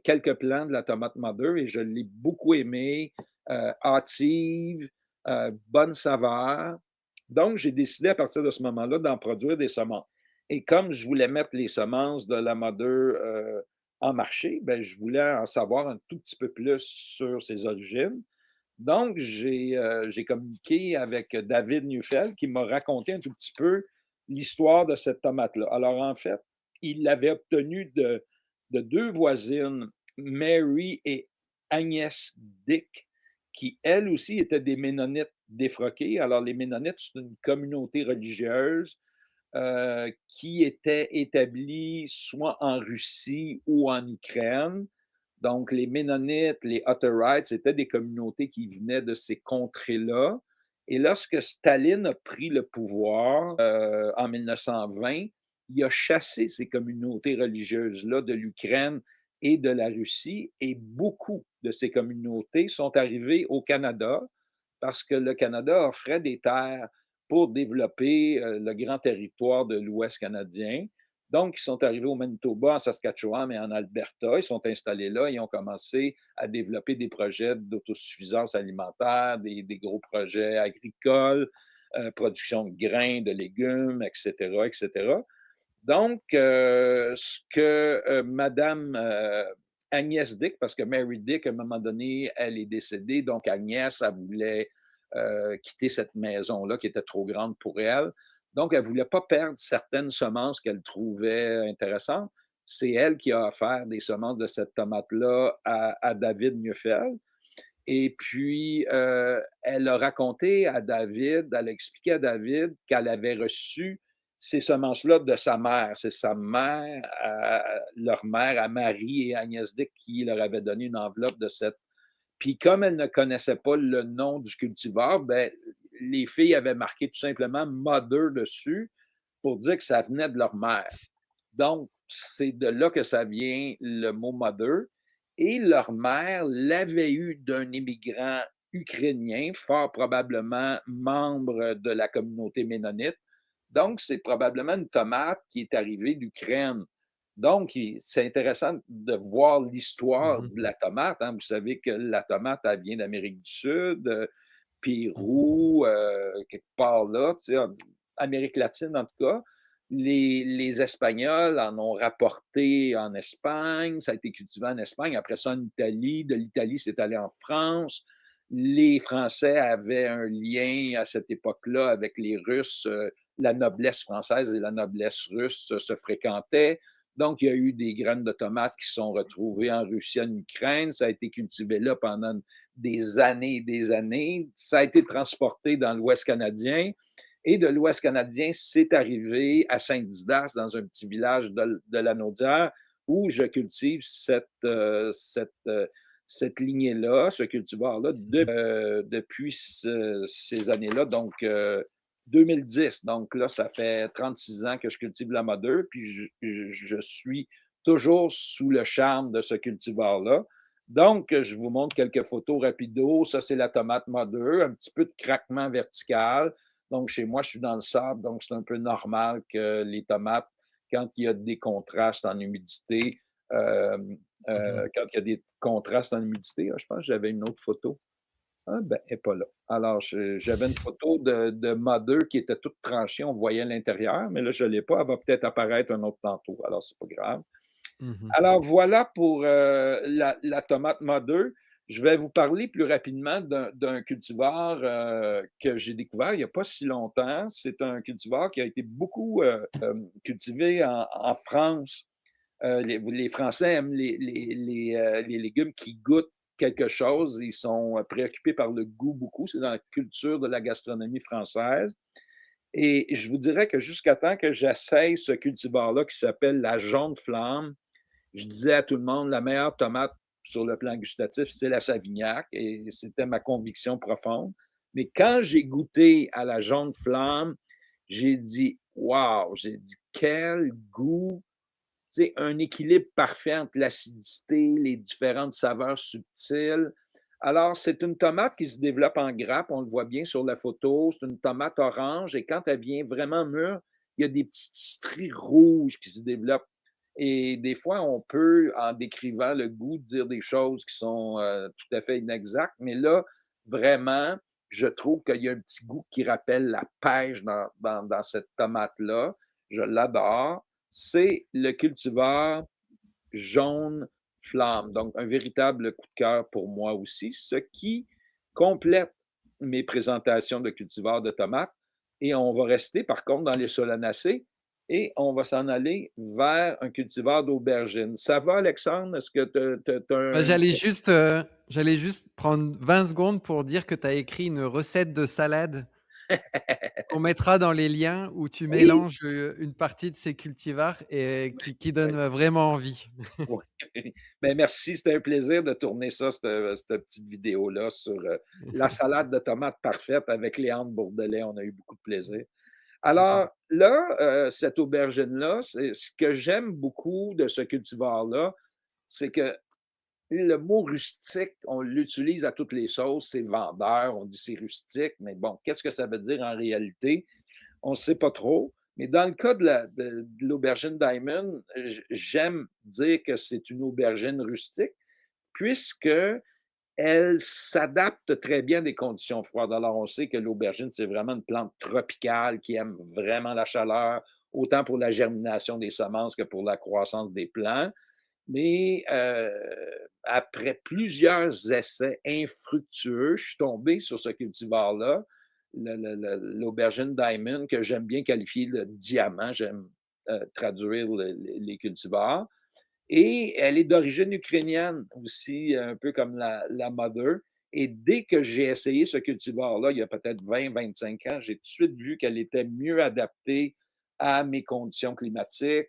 quelques plans de la tomate Mother et je l'ai beaucoup aimée, hâtive, bonne saveur. Donc j'ai décidé à partir de ce moment-là d'en produire des semences. Et comme je voulais mettre les semences de la Mother, en marché, ben, je voulais en savoir un tout petit peu plus sur ses origines. Donc j'ai communiqué avec David Neufeld qui m'a raconté un tout petit peu l'histoire de cette tomate-là. Alors en fait, il l'avait obtenue de 2 voisines, Mary et Agnès Dick, qui elles aussi étaient des Ménonites défroqués. Alors les Ménonites, c'est une communauté religieuse, qui était établie soit en Russie ou en Ukraine. Donc, les Ménonites, les Hutterites, c'était des communautés qui venaient de ces contrées-là. Et lorsque Staline a pris le pouvoir en 1920, il a chassé ces communautés religieuses-là de l'Ukraine et de la Russie. Et beaucoup de ces communautés sont arrivées au Canada parce que le Canada offrait des terres pour développer le grand territoire de l'Ouest canadien. Donc, ils sont arrivés au Manitoba, en Saskatchewan et en Alberta. Ils sont installés là et ont commencé à développer des projets d'autosuffisance alimentaire, des gros projets agricoles, production de grains, de légumes, etc., etc. Donc, ce que Madame Agnès Dick, parce que Mary Dick, à un moment donné, elle est décédée, donc Agnès, elle voulait quitter cette maison-là qui était trop grande pour elle. Donc, elle ne voulait pas perdre certaines semences qu'elle trouvait intéressantes. C'est elle qui a offert des semences de cette tomate-là à David Neufeld. Et puis, elle a raconté à David, elle a expliqué à David qu'elle avait reçu ces semences-là de sa mère. C'est sa mère, leur mère à Marie et Agnès Dick qui leur avait donné une enveloppe de cette. Puis comme elle ne connaissait pas le nom du cultivar, ben, les filles avaient marqué tout simplement Mother dessus pour dire que ça venait de leur mère. Donc, c'est de là que ça vient le mot Mother. Et leur mère l'avait eu d'un immigrant ukrainien, fort probablement membre de la communauté ménonite. Donc, c'est probablement une tomate qui est arrivée d'Ukraine. Donc, c'est intéressant de voir l'histoire Mmh. de la tomate, hein. Vous savez que la tomate, elle vient d'Amérique du Sud, Mmh. Pérou, quelque part là, tu sais, Amérique latine en tout cas. Les Espagnols en ont rapporté en Espagne, ça a été cultivé en Espagne, après ça en Italie, de l'Italie, c'est allé en France. Les Français avaient un lien à cette époque-là avec les Russes, la noblesse française et la noblesse russe se fréquentaient. Donc, il y a eu des graines de tomates qui sont retrouvées en Russie, en Ukraine. Ça a été cultivé là pendant des années et des années. Ça a été transporté dans l'Ouest canadien. Et de l'Ouest canadien, c'est arrivé à Saint-Didas, dans un petit village de la Naudière, où je cultive cette lignée-là, ce cultivar-là, depuis ces années-là, donc 2010. Donc là, ça fait 36 ans que je cultive la Mother, puis je suis toujours sous le charme de ce cultivar-là. Donc, je vous montre quelques photos rapido. Ça, c'est la tomate Mother, un petit peu de craquement vertical. Donc, chez moi, je suis dans le sable, donc c'est un peu normal que les tomates, quand il y a des contrastes en humidité, euh, Mmh. quand il y a des contrastes en humidité, je pense que j'avais une autre photo. Ah, ben, elle n'est pas là. Alors, j'avais une photo de Mother qui était toute tranchée, on voyait l'intérieur, mais là, je ne l'ai pas. Elle va peut-être apparaître un autre tantôt, alors c'est pas grave. Mmh. Alors voilà pour la tomate Mother. Je vais vous parler plus rapidement d'un cultivar que j'ai découvert il n'y a pas si longtemps. C'est un cultivar qui a été beaucoup cultivé en France. Les Français aiment les légumes qui goûtent quelque chose. Ils sont préoccupés par le goût beaucoup. C'est dans la culture de la gastronomie française. Et je vous dirais que jusqu'à temps que j'essaye ce cultivar-là qui s'appelle la jaune flamme, je disais à tout le monde, la meilleure tomate sur le plan gustatif, c'est la Savignac et c'était ma conviction profonde. Mais quand j'ai goûté à la jaune flamme, j'ai dit: «Wow!» J'ai dit: «Quel goût!» Tu sais, un équilibre parfait entre l'acidité, les différentes saveurs subtiles. Alors, c'est une tomate qui se développe en grappe, on le voit bien sur la photo. C'est une tomate orange et quand elle vient vraiment mûre, il y a des petites stries rouges qui se développent. Et des fois, on peut, en décrivant le goût, dire des choses qui sont tout à fait inexactes, mais là, vraiment, je trouve qu'il y a un petit goût qui rappelle la pêche dans cette tomate-là. Je l'adore. C'est le cultivar jaune flamme. Donc, un véritable coup de cœur pour moi aussi, ce qui complète mes présentations de cultivars de tomates. Et on va rester, par contre, dans les solanacées et on va s'en aller vers un cultivar d'aubergine. Ça va, Alexandre? Est-ce que tu as Bah, un... j'allais juste prendre 20 secondes pour dire que tu as écrit une recette de salade qu'on mettra dans les liens où tu Oui, mélanges, une partie de ces cultivars et qui donne, vraiment envie. oui. Ben, merci, c'était un plaisir de tourner ça, cette petite vidéo-là sur la salade de tomates parfaite avec Léandre Bourdelet. On a eu beaucoup de plaisir. Alors là, cette aubergine-là, c'est ce que j'aime beaucoup de ce cultivar-là, c'est que le mot rustique, on l'utilise à toutes les sauces, c'est vendeur, on dit c'est rustique, mais bon, qu'est-ce que ça veut dire en réalité? On ne sait pas trop. Mais dans le cas de l'aubergine Diamond, j'aime dire que c'est une aubergine rustique, puisque elle s'adapte très bien à des conditions froides. Alors, on sait que l'aubergine, c'est vraiment une plante tropicale qui aime vraiment la chaleur, autant pour la germination des semences que pour la croissance des plants. Mais après plusieurs essais infructueux, je suis tombé sur ce cultivar-là, l'aubergine Diamond, que j'aime bien qualifier de diamant. J'aime traduire les cultivars. Et elle est d'origine ukrainienne aussi, un peu comme la Mother. Et dès que j'ai essayé ce cultivar-là, il y a peut-être 20-25 ans, j'ai tout de suite vu qu'elle était mieux adaptée à mes conditions climatiques,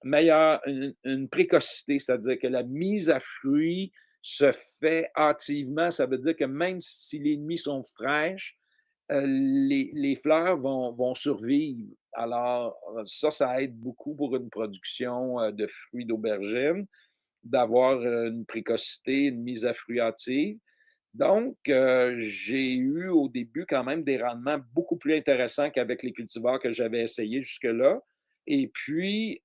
meilleure, une précocité, c'est-à-dire que la mise à fruit se fait hâtivement. Ça veut dire que même si les nuits sont fraîches, les fleurs vont survivre. Alors, ça aide beaucoup pour une production de fruits d'aubergine, d'avoir une précocité, une mise à fruit hâtive. Donc, j'ai eu au début quand même des rendements beaucoup plus intéressants qu'avec les cultivars que j'avais essayés jusque-là. Et puis,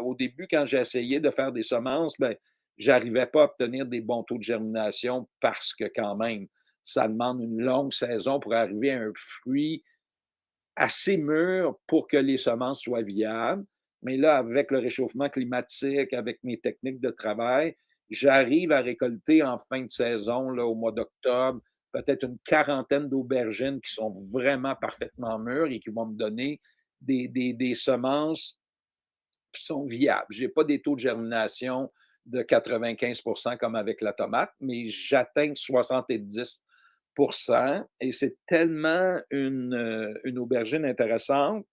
au début, quand j'ai essayé de faire des semences, ben, j'arrivais pas à obtenir des bons taux de germination parce que quand même, ça demande une longue saison pour arriver à un fruit assez mûr pour que les semences soient viables. Mais là, avec le réchauffement climatique, avec mes techniques de travail, j'arrive à récolter en fin de saison, là, au mois d'octobre, peut-être une quarantaine d'aubergines qui sont vraiment parfaitement mûres et qui vont me donner des semences qui sont viables. Je n'ai pas des taux de germination de 95 comme avec la tomate, mais j'atteins 70 et c'est tellement une aubergine intéressante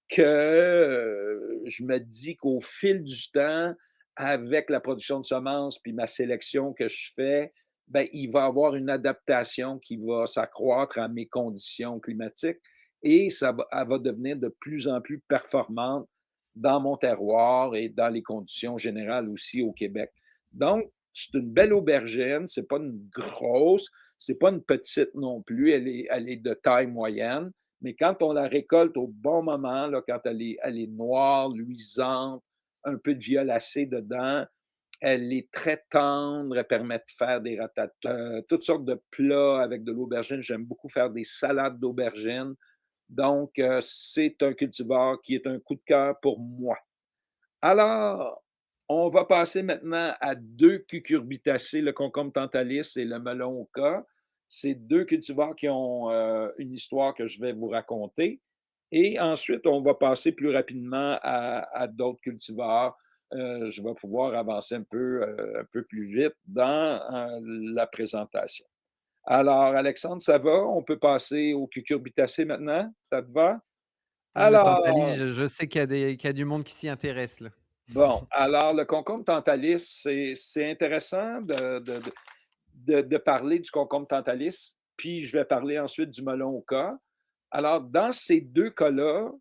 que je me dis qu'au fil du temps, avec la production de semences puis ma sélection que je fais, ben, il va y avoir une adaptation qui va s'accroître à mes conditions climatiques et elle va devenir de plus en plus performante dans mon terroir et dans les conditions générales aussi au Québec. Donc, c'est une belle aubergine, c'est pas une grosse, c'est pas une petite non plus, elle est de taille moyenne, mais quand on la récolte au bon moment, là, quand elle est noire, luisante, un peu de violacé dedans, elle est très tendre, elle permet de faire des ratatas, toutes sortes de plats avec de l'aubergine. J'aime beaucoup faire des salades d'aubergine. Donc, c'est un cultivar qui est un coup de cœur pour moi. Alors, on va passer maintenant à 2 cucurbitacées, le concombre tantalis et le melon oca. C'est 2 cultivars qui ont, une histoire que je vais vous raconter et ensuite on va passer plus rapidement à d'autres cultivars. je vais pouvoir avancer un peu plus vite dans, la présentation. Alors Alexandre, ça va? On peut passer au cucurbitacées maintenant? Ça te va? Le Tantalis, Alors, je sais qu'il y a du monde qui s'y intéresse là. bon, alors le concombre Tantalis, c'est intéressant de parler du concombre Tantalis, puis je vais parler ensuite du melon Oka. Alors dans ces 2 cas-là,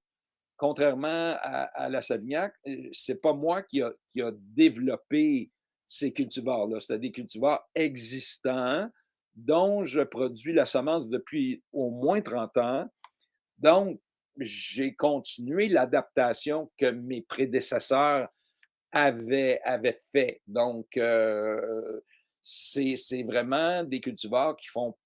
contrairement à la Savignac, c'est pas moi qui a développé ces cultivars-là. C'est des cultivars existants dont je produis la semence depuis au moins 30 ans. Donc, j'ai continué l'adaptation que mes prédécesseurs avaient fait. Donc, c'est vraiment des cultivars qui font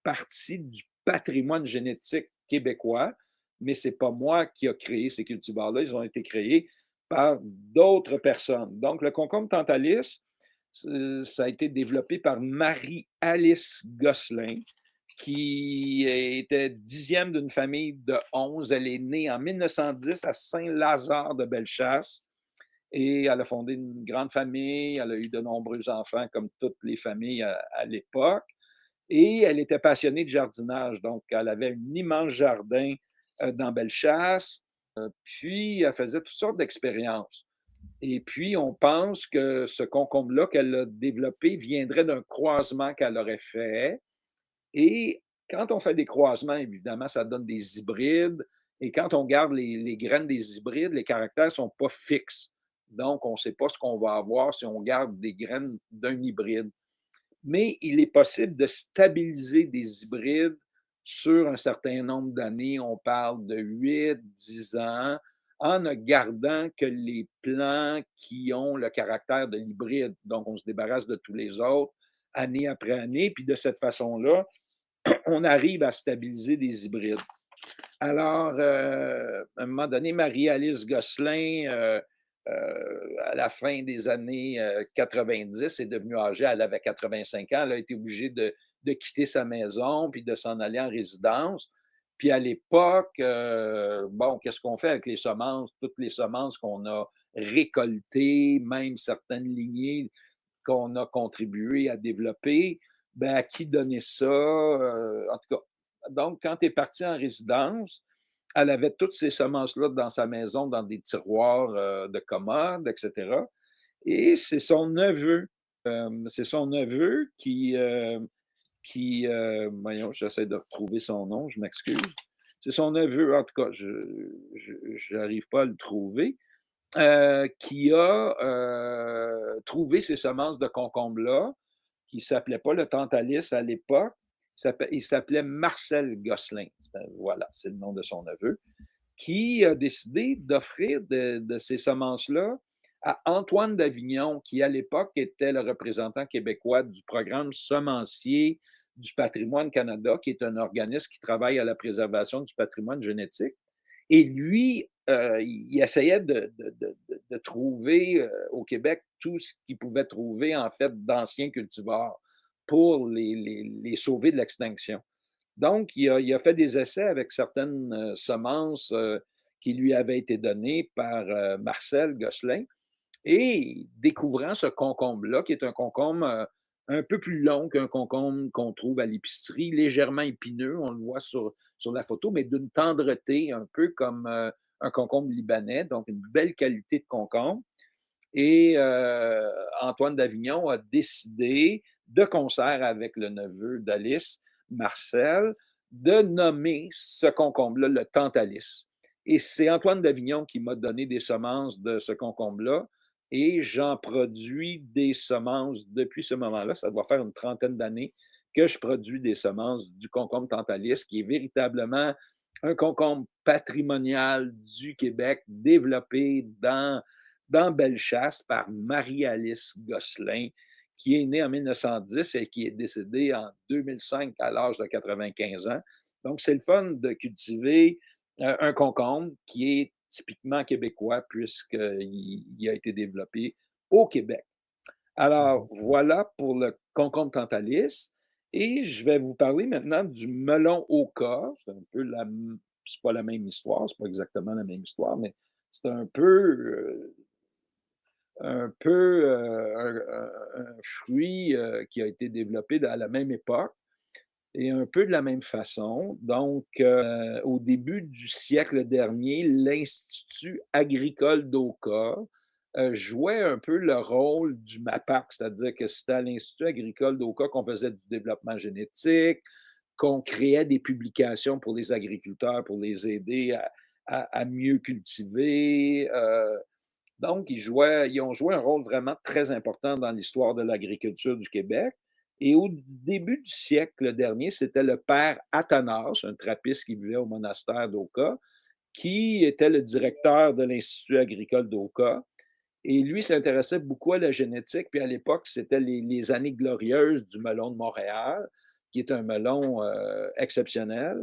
partie du patrimoine génétique québécois, mais c'est pas moi qui a créé ces cultivars-là. Ils ont été créés par d'autres personnes. Donc, le concombre Tantalis, ça a été développé par Marie-Alice Gosselin, qui était 10e d'une famille de 11. Elle est née en 1910 à Saint-Lazare de Bellechasse et elle a fondé une grande famille. Elle a eu de nombreux enfants, comme toutes les familles à l'époque. Et elle était passionnée de jardinage, donc elle avait un immense jardin dans Bellechasse. Puis elle faisait toutes sortes d'expériences. Et puis on pense que ce concombre-là qu'elle a développé viendrait d'un croisement qu'elle aurait fait. Et quand on fait des croisements, évidemment, ça donne des hybrides. Et quand on garde les graines des hybrides, les caractères ne sont pas fixes. Donc, on ne sait pas ce qu'on va avoir si on garde des graines d'un hybride. Mais il est possible de stabiliser des hybrides sur un certain nombre d'années. On parle de 8, 10 ans, en ne gardant que les plants qui ont le caractère de l'hybride. Donc, on se débarrasse de tous les autres année après année. Puis de cette façon-là, on arrive à stabiliser des hybrides. Alors, à un moment donné, Marie-Alice Gosselin, à la fin des années 90, est devenue âgée. Elle avait 85 ans. Elle a été obligée de quitter sa maison puis de s'en aller en résidence. Puis à l'époque, bon, qu'est-ce qu'on fait avec les semences? Toutes les semences qu'on a récoltées, même certaines lignées qu'on a contribué à développer, ben, à qui donner ça? En tout cas, donc, quand elle est partie en résidence, elle avait toutes ces semences-là dans sa maison, dans des tiroirs de commodes, etc. Et c'est son neveu voyons, j'essaie de retrouver son nom, je m'excuse. C'est son neveu, en tout cas, je n'arrive pas à le trouver, qui a trouvé ces semences de concombre-là, qui ne s'appelait pas le Tantalis à l'époque, il s'appelait Marcel Gosselin. Voilà, c'est le nom de son neveu, qui a décidé d'offrir de ces semences-là à Antoine Davignon, qui à l'époque était le représentant québécois du programme semencier du patrimoine Canada, qui est un organisme qui travaille à la préservation du patrimoine génétique. Et lui, il essayait de trouver au Québec tout ce qu'il pouvait trouver, en fait, d'anciens cultivars pour les sauver de l'extinction. Donc, il a fait des essais avec certaines semences qui lui avaient été données par Marcel Gosselin. Et découvrant ce concombre-là, qui est un concombre un peu plus long qu'un concombre qu'on trouve à l'épicerie, légèrement épineux, on le voit sur la photo, mais d'une tendreté, un peu comme un concombre libanais, donc une belle qualité de concombre. Et Antoine Davignon a décidé, de concert avec le neveu d'Alice, Marcel, de nommer ce concombre-là le Tantalis. Et c'est Antoine Davignon qui m'a donné des semences de ce concombre-là. Et j'en produis des semences depuis ce moment-là. Ça doit faire une trentaine d'années que je produis des semences du concombre Tantalis, qui est véritablement un concombre patrimonial du Québec, développé dans Bellechasse par Marie-Alice Gosselin, qui est née en 1910 et qui est décédée en 2005 à l'âge de 95 ans. Donc, c'est le fun de cultiver un concombre qui est typiquement québécois puisqu'il a été développé au Québec. Alors, Mmh. voilà pour le concombre Tantalis. Et je vais vous parler maintenant du melon Oka. C'est pas la même histoire, c'est pas exactement la même histoire, mais c'est un peu un peu, un fruit, qui a été développé à la même époque et un peu de la même façon. Donc, au début du siècle dernier, l'Institut agricole d'Oka, jouait un peu le rôle du MAPAC, c'est-à-dire que c'était à l'Institut agricole d'Oka qu'on faisait du développement génétique, qu'on créait des publications pour les agriculteurs, pour les aider à mieux cultiver. Donc, ils ont joué un rôle vraiment très important dans l'histoire de l'agriculture du Québec. Et au début du siècle dernier, c'était le père Athanas, un trappiste qui vivait au monastère d'Oka, qui était le directeur de l'Institut agricole d'Oka. Et lui s'intéressait beaucoup à la génétique. Puis à l'époque, c'était les années glorieuses du melon de Montréal, qui est un melon exceptionnel.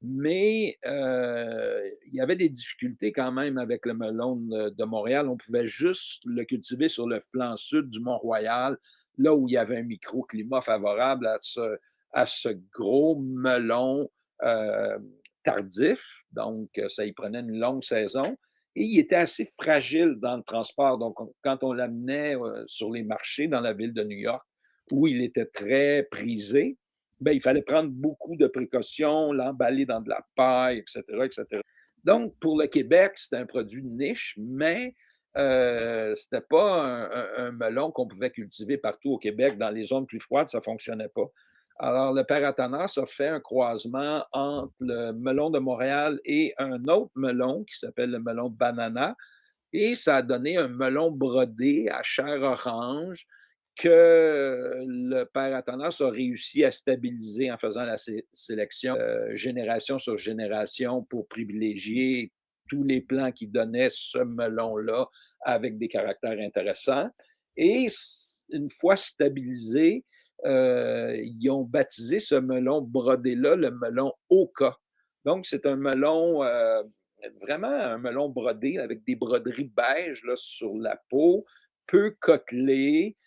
Mais il y avait des difficultés quand même avec le melon de Montréal. On pouvait juste le cultiver sur le flanc sud du Mont-Royal, là où il y avait un microclimat favorable à ce gros melon heu, tardif. Donc ça y prenait une longue saison et il était assez fragile dans le transport. Donc quand on l'amenait, sur les marchés dans la ville de New York, où il était très prisé, ben, il fallait prendre beaucoup de précautions, l'emballer dans de la paille, et cetera, et cetera. Donc, pour le Québec, c'était un produit de niche, mais c'était pas un melon qu'on pouvait cultiver partout au Québec. Dans les zones plus froides, ça fonctionnait pas. Alors, le père Athanas a fait un croisement entre le melon de Montréal et un autre melon qui s'appelle le melon banana, et ça a donné un melon brodé à chair orange que le père Athanas a réussi à stabiliser en faisant la sélection génération sur génération pour privilégier tous les plants qui donnaient ce melon-là avec des caractères intéressants. Et une fois stabilisé, ils ont baptisé ce melon brodé-là le melon Oka. Donc, c'est un melon vraiment un melon brodé avec des broderies beige là, sur la peau, peu côtelé,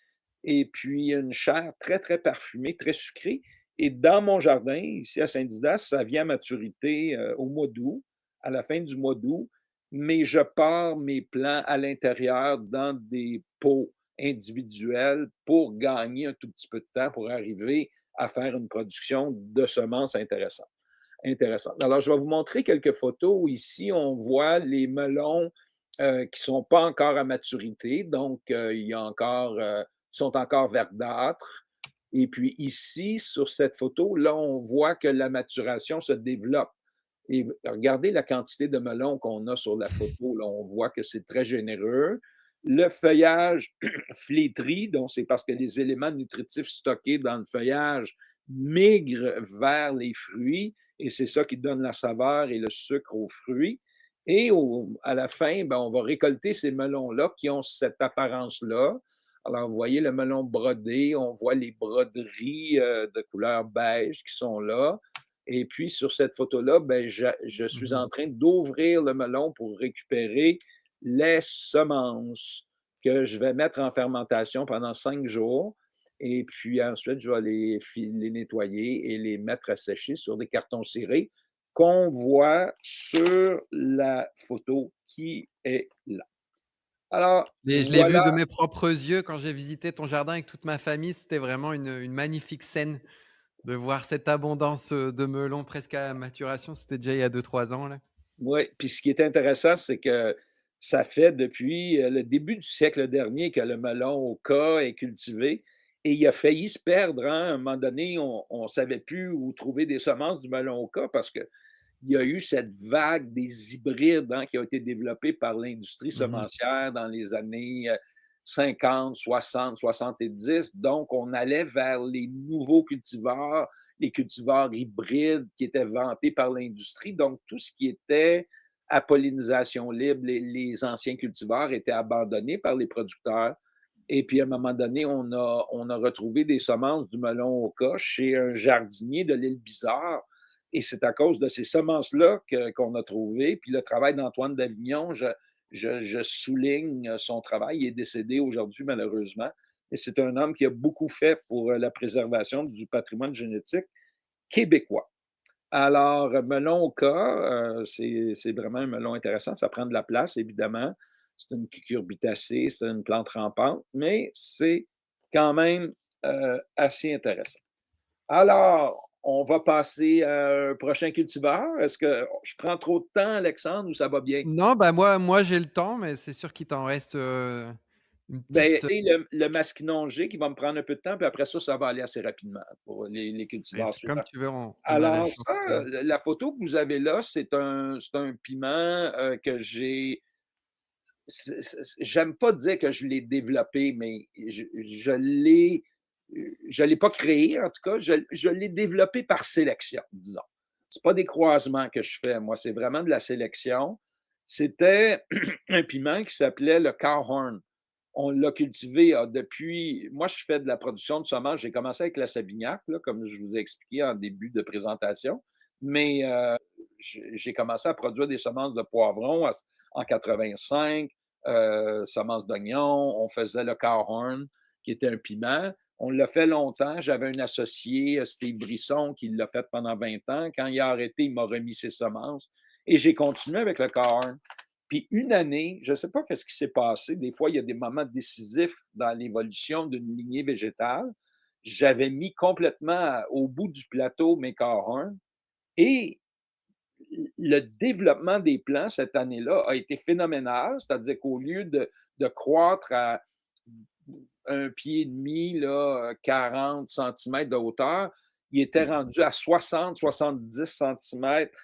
et puis une chair très, très parfumée, très sucrée. Et dans mon jardin, ici à Saint-Didas, ça vient à maturité au mois d'août, à la fin du mois d'août, mais je pars mes plants à l'intérieur dans des pots individuels pour gagner un tout petit peu de temps pour arriver à faire une production de semences intéressante. Intéressante. Alors, je vais vous montrer quelques photos où ici, on voit les melons qui sont pas encore à maturité. Donc, il y a encore, sont encore verdâtres. Et puis ici, sur cette photo, là, on voit que la maturation se développe. Et regardez la quantité de melons qu'on a sur la photo. Là, on voit que c'est très généreux. Le feuillage flétri, donc c'est parce que les éléments nutritifs stockés dans le feuillage migrent vers les fruits et c'est ça qui donne la saveur et le sucre aux fruits. Et à la fin, ben, on va récolter ces melons-là qui ont cette apparence-là. Alors, vous voyez le melon brodé, on voit les broderies de couleur beige qui sont là. Et puis, sur cette photo-là, ben, je suis Mmh. en train d'ouvrir le melon pour récupérer les semences que je vais mettre en fermentation pendant 5 jours. Et puis ensuite, je vais les nettoyer et les mettre à sécher sur des cartons cirés qu'on voit sur la photo qui est là. Alors, Et je l'ai vu de voilà. mes propres yeux quand j'ai visité ton jardin avec toute ma famille. C'était vraiment une magnifique scène de voir cette abondance, de melons presque à maturation. C'était déjà il y a 2 3 ans là. Oui, puis ce qui est intéressant, c'est que ça fait depuis, le début du siècle dernier que le melon Oka est cultivé et il a failli se perdre, hein. À un moment donné, on ne savait plus où trouver des semences du melon Oka parce qu'il y a eu cette vague des hybrides, hein, qui a été développée par l'industrie Mmh. semencière dans les années, 50, 60, 70. Donc on allait vers les nouveaux cultivars, les cultivars hybrides qui étaient vantés par l'industrie. Donc, tout ce qui était à pollinisation libre, les anciens cultivars étaient abandonnés par les producteurs. Et puis, à un moment donné, on a retrouvé des semences du melon Oka chez un jardinier de l'île Bizarre. Et c'est à cause de ces semences-là qu'on a trouvé. Puis le travail d'Antoine Davignon, je souligne son travail. Il est décédé aujourd'hui, malheureusement. Et c'est un homme qui a beaucoup fait pour la préservation du patrimoine génétique québécois. Alors, melon au cas, c'est vraiment un melon intéressant. Ça prend de la place, évidemment. c'est une cucurbitacée, c'est une plante rampante, mais c'est quand même, assez intéressant. Alors, on va passer à un prochain cultivar. Est-ce que je prends trop de temps, Alexandre, ou ça va bien? Non, bah, moi j'ai le temps, mais c'est sûr qu'il t'en reste, une Ben, petite, et le masquinongé qui va me prendre un peu de temps, puis après ça va aller assez rapidement pour les ouais, cultivars c'est comme suivants. tu veux, on a la Alors chance, ça, la photo que vous avez là, c'est un piment, que j'ai j'aime pas dire que je l'ai développé, mais je l'ai pas créé en tout cas, je l'ai développé par sélection, disons. C'est pas des croisements que je fais, moi, c'est vraiment de la sélection. C'était un piment qui s'appelait le Cowhorn. On l'a cultivé, depuis moi, je fais de la production de semences. J'ai commencé avec la Savignac, là, comme je vous ai expliqué en début de présentation, mais j'ai commencé à produire des semences de poivrons en 85, semences d'oignons. On faisait le Cowhorn, qui était un piment. On l'a fait longtemps. J'avais un associé, Steve Brisson, qui l'a fait pendant 20 ans. Quand il a arrêté, il m'a remis ses semences et j'ai continué avec le Cowhorn. Puis une année, je ne sais pas qu'est-ce qui s'est passé. Des fois, il y a des moments décisifs dans l'évolution d'une lignée végétale. J'avais mis complètement au bout du plateau mes Cahorn et le développement des plants cette année-là a été phénoménal. C'est-à-dire qu'au lieu de croître à un pied et demi, là, 40 centimètres de hauteur, il était rendu à 60-70 centimètres,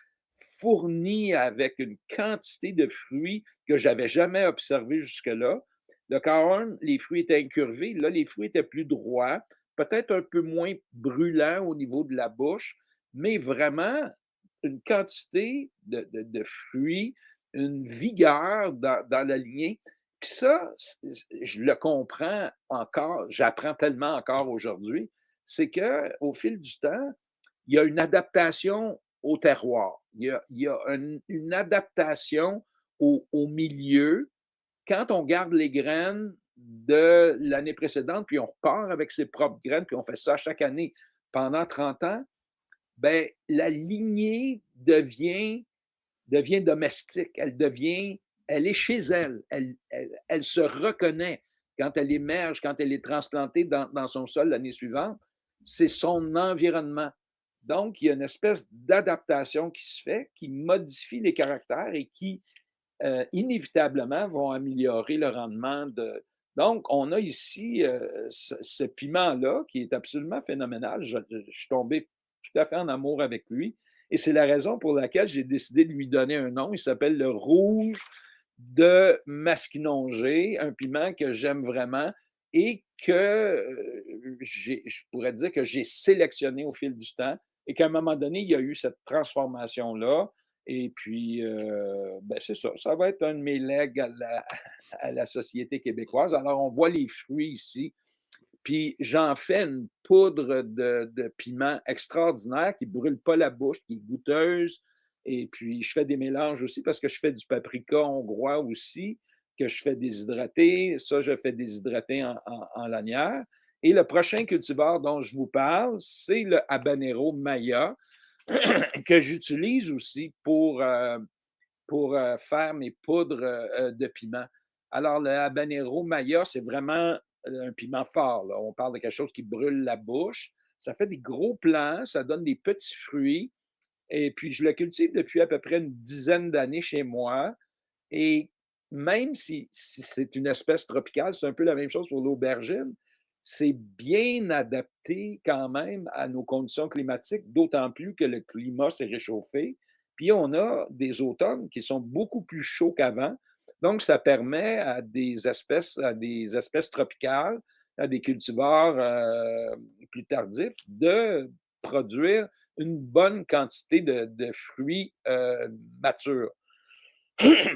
fourni avec une quantité de fruits que j'avais jamais observé jusque-là. Le Caron, les fruits étaient incurvés. Là, les fruits étaient plus droits, peut-être un peu moins brûlants au niveau de la bouche, mais vraiment une quantité de fruits, une vigueur dans la lignée. Puis ça, je le comprends encore, j'apprends tellement encore aujourd'hui, c'est qu'au fil du temps, il y a une adaptation au terroir. Il y a une adaptation au milieu. Quand on garde les graines de l'année précédente, puis on repart avec ses propres graines, puis on fait ça chaque année pendant 30 ans, ben la lignée devient domestique, elle est chez elle, elle se reconnaît quand elle émerge, quand elle est transplantée dans son sol l'année suivante, c'est son environnement. Donc, il y a une espèce d'adaptation qui se fait, qui modifie les caractères et qui, inévitablement, vont améliorer le rendement de. Donc, on a ici ce piment-là qui est absolument phénoménal. Je suis tombé tout à fait en amour avec lui. Et c'est la raison pour laquelle j'ai décidé de lui donner un nom. Il s'appelle le rouge de Masquinongé, un piment que j'aime vraiment et que je pourrais dire que j'ai sélectionné au fil du temps et qu'à un moment donné, il y a eu cette transformation-là. Et puis, ben, c'est ça. Ça va être un de mes legs à la société québécoise. Alors, on voit les fruits ici. Puis j'en fais une poudre de piment extraordinaire qui ne brûle pas la bouche, qui est goûteuse. Et puis je fais des mélanges aussi parce que je fais du paprika hongrois aussi, que je fais déshydrater. Ça, je fais déshydrater en lanière. Et le prochain cultivar dont je vous parle, c'est le habanero maya que j'utilise aussi pour faire mes poudres de piment. Alors, le habanero maya, c'est vraiment un piment fort, là. On parle de quelque chose qui brûle la bouche. Ça fait des gros plants, ça donne des petits fruits. Et puis, je le cultive depuis à peu près une dizaine d'années chez moi. Et même si c'est une espèce tropicale, c'est un peu la même chose pour l'aubergine, c'est bien adapté quand même à nos conditions climatiques, d'autant plus que le climat s'est réchauffé. Puis on a des automnes qui sont beaucoup plus chauds qu'avant. Donc, ça permet à des espèces tropicales, à des cultivars plus tardifs, de produire une bonne quantité de fruits matures.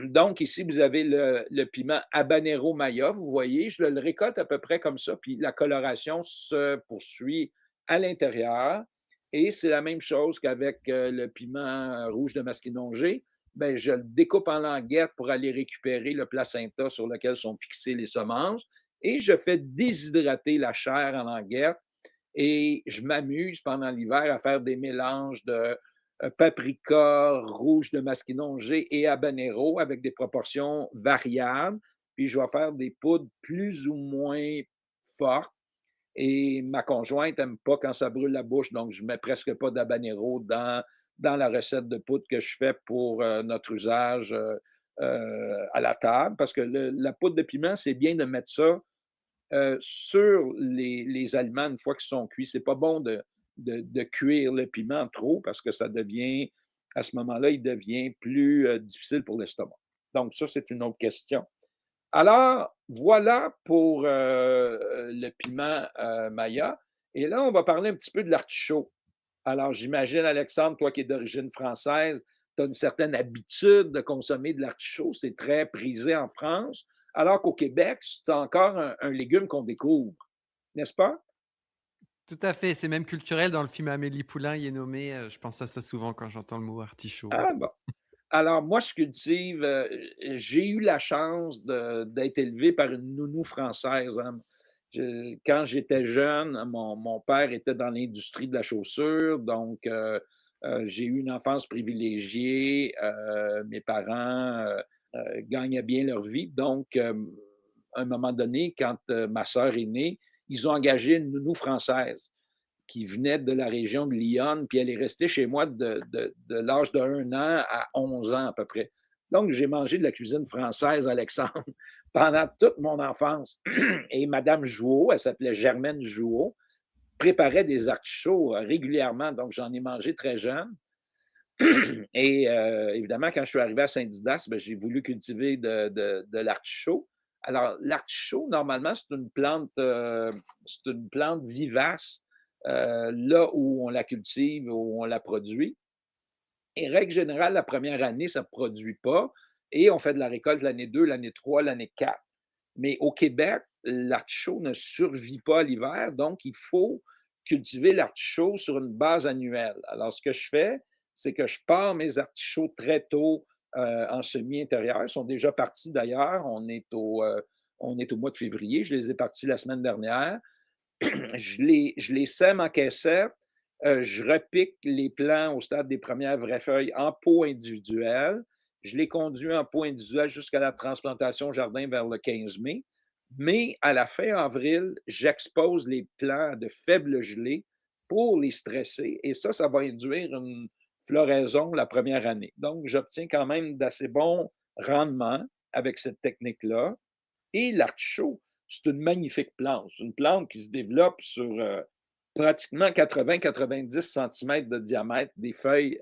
Donc, ici, vous avez le piment habanero maya. Vous voyez, je le récolte à peu près comme ça, puis la coloration se poursuit à l'intérieur. Et c'est la même chose qu'avec le piment rouge de masquinongé. Ben, je le découpe en languettes pour aller récupérer le placenta sur lequel sont fixées les semences. Et je fais déshydrater la chair en languettes. Et je m'amuse pendant l'hiver à faire des mélanges de paprika, rouge de masquinongé et habanero avec des proportions variables. Puis je vais faire des poudres plus ou moins fortes. Et ma conjointe n'aime pas quand ça brûle la bouche, donc je mets presque pas d'habanero dans la recette de poudre que je fais pour notre usage à la table. Parce que la poudre de piment, c'est bien de mettre ça sur les aliments une fois qu'ils sont cuits. C'est pas bon de cuire le piment trop parce que ça devient, à ce moment-là, il devient plus difficile pour l'estomac. Donc, ça, c'est une autre question. Alors, voilà pour le piment Maya. Et là, on va parler un petit peu de l'artichaut. Alors, j'imagine, Alexandre, toi qui es d'origine française, tu as une certaine habitude de consommer de l'artichaut. C'est très prisé en France. Alors qu'au Québec, c'est encore un légume qu'on découvre, n'est-ce pas? Tout à fait, c'est même culturel dans le film Amélie Poulain, il est nommé, je pense à ça souvent quand j'entends le mot artichaut, ouais. Ah bon. Alors, moi, je cultive, j'ai eu la chance d'être élevé par une nounou française, hein. Quand j'étais jeune, mon père était dans l'industrie de la chaussure, donc j'ai eu une enfance privilégiée. Mes parents, gagnaient bien leur vie, donc à un moment donné, quand, ma sœur est née, ils ont engagé une nounou française qui venait de la région de Lyon, puis elle est restée chez moi de l'âge d'1 an à 11 ans à peu près. Donc, j'ai mangé de la cuisine française, Alexandre, pendant toute mon enfance. Et Madame Jouot, elle s'appelait Germaine Jouot, préparait des artichauts régulièrement, donc j'en ai mangé très jeune. Et évidemment, quand je suis arrivé à Saint-Didas, ben, j'ai voulu cultiver de l'artichaut. Alors, l'artichaut, normalement, c'est une plante vivace là où on la cultive, où on la produit. Et règle générale, la première année, ça ne produit pas. Et on fait de la récolte l'année 2, l'année 3, l'année 4. Mais au Québec, l'artichaut ne survit pas l'hiver, donc il faut cultiver l'artichaut sur une base annuelle. Alors, ce que je fais, c'est que je pars mes artichauts très tôt en semi-intérieur. Ils sont déjà partis d'ailleurs. On est au mois de février. Je les ai partis la semaine dernière. Je les sème en caissette. Je repique les plants au stade des premières vraies feuilles en pot individuel. Je les conduis en pot individuel jusqu'à la transplantation au jardin vers le 15 mai. Mais à la fin avril, j'expose les plants à de faibles gelées pour les stresser. Et ça va induire une floraison la première année. Donc, j'obtiens quand même d'assez bons rendements avec cette technique-là. Et l'artichaut, c'est une magnifique plante. C'est une plante qui se développe sur pratiquement 80-90 centimètres de diamètre, des feuilles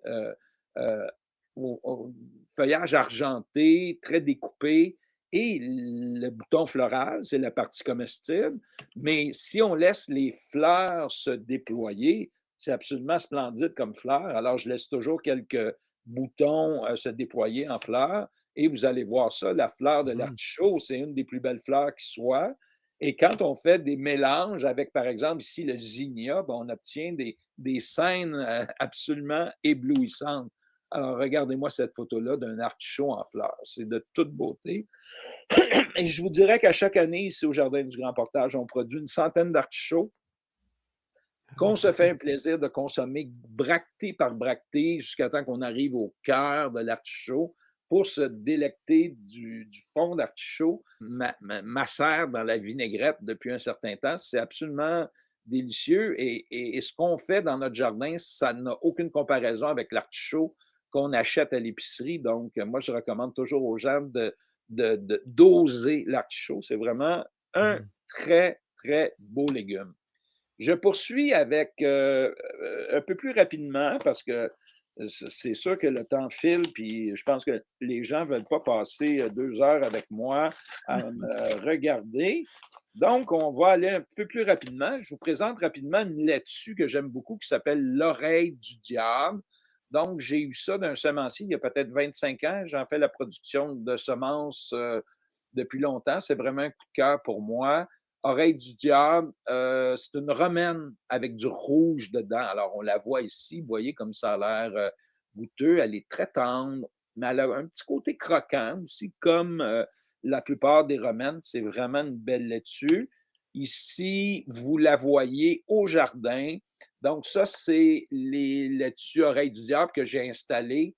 au feuillage argenté, très découpé. Et le bouton floral, c'est la partie comestible. Mais si on laisse les fleurs se déployer, c'est absolument splendide comme fleur. Alors, je laisse toujours quelques boutons se déployer en fleurs. Et vous allez voir ça, la fleur de Mmh. l'artichaut, c'est une des plus belles fleurs qui soit. Et quand on fait des mélanges avec, par exemple, ici, le zinnia, ben, on obtient des scènes absolument éblouissantes. Alors, regardez-moi cette photo-là d'un artichaut en fleurs. C'est de toute beauté. Et je vous dirais qu'à chaque année, ici au Jardin du Grand Portage, on produit une centaine d'artichauts Ah ouais, qu'on ça se fait fait un plaisir de consommer bractée par bractée jusqu'à temps qu'on arrive au cœur de l'artichaut pour se délecter du fond d'artichaut macère dans la vinaigrette depuis un certain temps. C'est absolument délicieux et ce qu'on fait dans notre jardin, ça n'a aucune comparaison avec l'artichaut qu'on achète à l'épicerie. Donc, moi, je recommande toujours aux gens d'oser l'artichaut. C'est vraiment un mmh. très, très beau légume. Je poursuis avec, un peu plus rapidement parce que, c'est sûr que le temps file, puis je pense que les gens ne veulent pas passer, 2 heures avec moi à me regarder. Donc on va aller un peu plus rapidement. Je vous présente rapidement une laitue que j'aime beaucoup qui s'appelle l'oreille du diable. Donc j'ai eu ça d'un semencier il y a peut-être 25 ans. J'en fais la production de semences, depuis longtemps. C'est vraiment un coup de cœur pour moi. Oreille du diable, c'est une romaine avec du rouge dedans. Alors, on la voit ici, vous voyez comme ça a l'air goûteux. Elle est très tendre, mais elle a un petit côté croquant aussi, comme la plupart des romaines. C'est vraiment une belle laitue. Ici, vous la voyez au jardin. Donc ça, c'est les laitues oreilles du diable que j'ai installées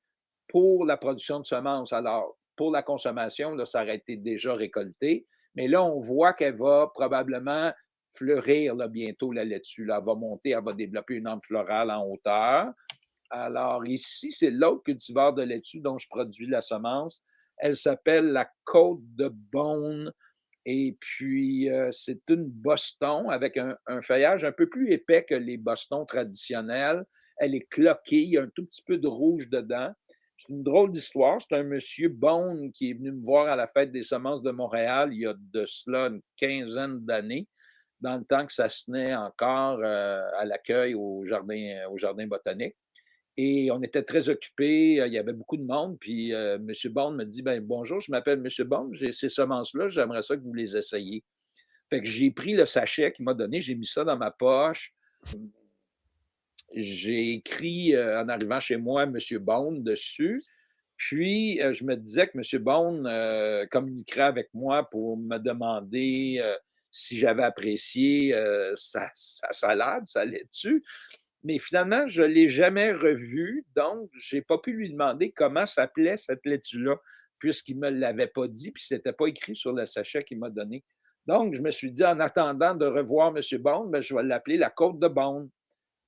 pour la production de semences. Alors, pour la consommation, là, ça aurait été déjà récolté, mais là, on voit qu'elle va probablement fleurir là, bientôt, la laitue. Là. Elle va monter, elle va développer une hampe florale en hauteur. Alors ici, c'est l'autre cultivar de laitue dont je produis la semence. Elle s'appelle la Côte de Beaune et puis, c'est une Boston avec un feuillage un peu plus épais que les Bostons traditionnels. Elle est cloquée, il y a un tout petit peu de rouge dedans. C'est une drôle d'histoire. C'est un monsieur Bone qui est venu me voir à la fête des semences de Montréal il y a de cela une quinzaine d'années, dans le temps que ça se tenait encore, à l'accueil au jardin botanique. Et on était très occupés, il y avait beaucoup de monde, puis, monsieur Bond me dit: «Ben, bonjour, je m'appelle monsieur Bond, j'ai ces semences-là, j'aimerais ça que vous les essayiez». Fait que j'ai pris le sachet qu'il m'a donné, j'ai mis ça dans ma poche. J'ai écrit, en arrivant chez moi, monsieur Bond dessus. Puis, je me disais que monsieur Bond, communiquerait avec moi pour me demander, si j'avais apprécié, sa salade, sa laitue. Mais finalement, je ne l'ai jamais revu, donc j'ai pas pu lui demander comment s'appelait cette laitue-là, puisqu'il me l'avait pas dit, puis c'était pas écrit sur le sachet qu'il m'a donné. Donc, je me suis dit, en attendant de revoir monsieur Bond, ben, je vais l'appeler la côte de Bond.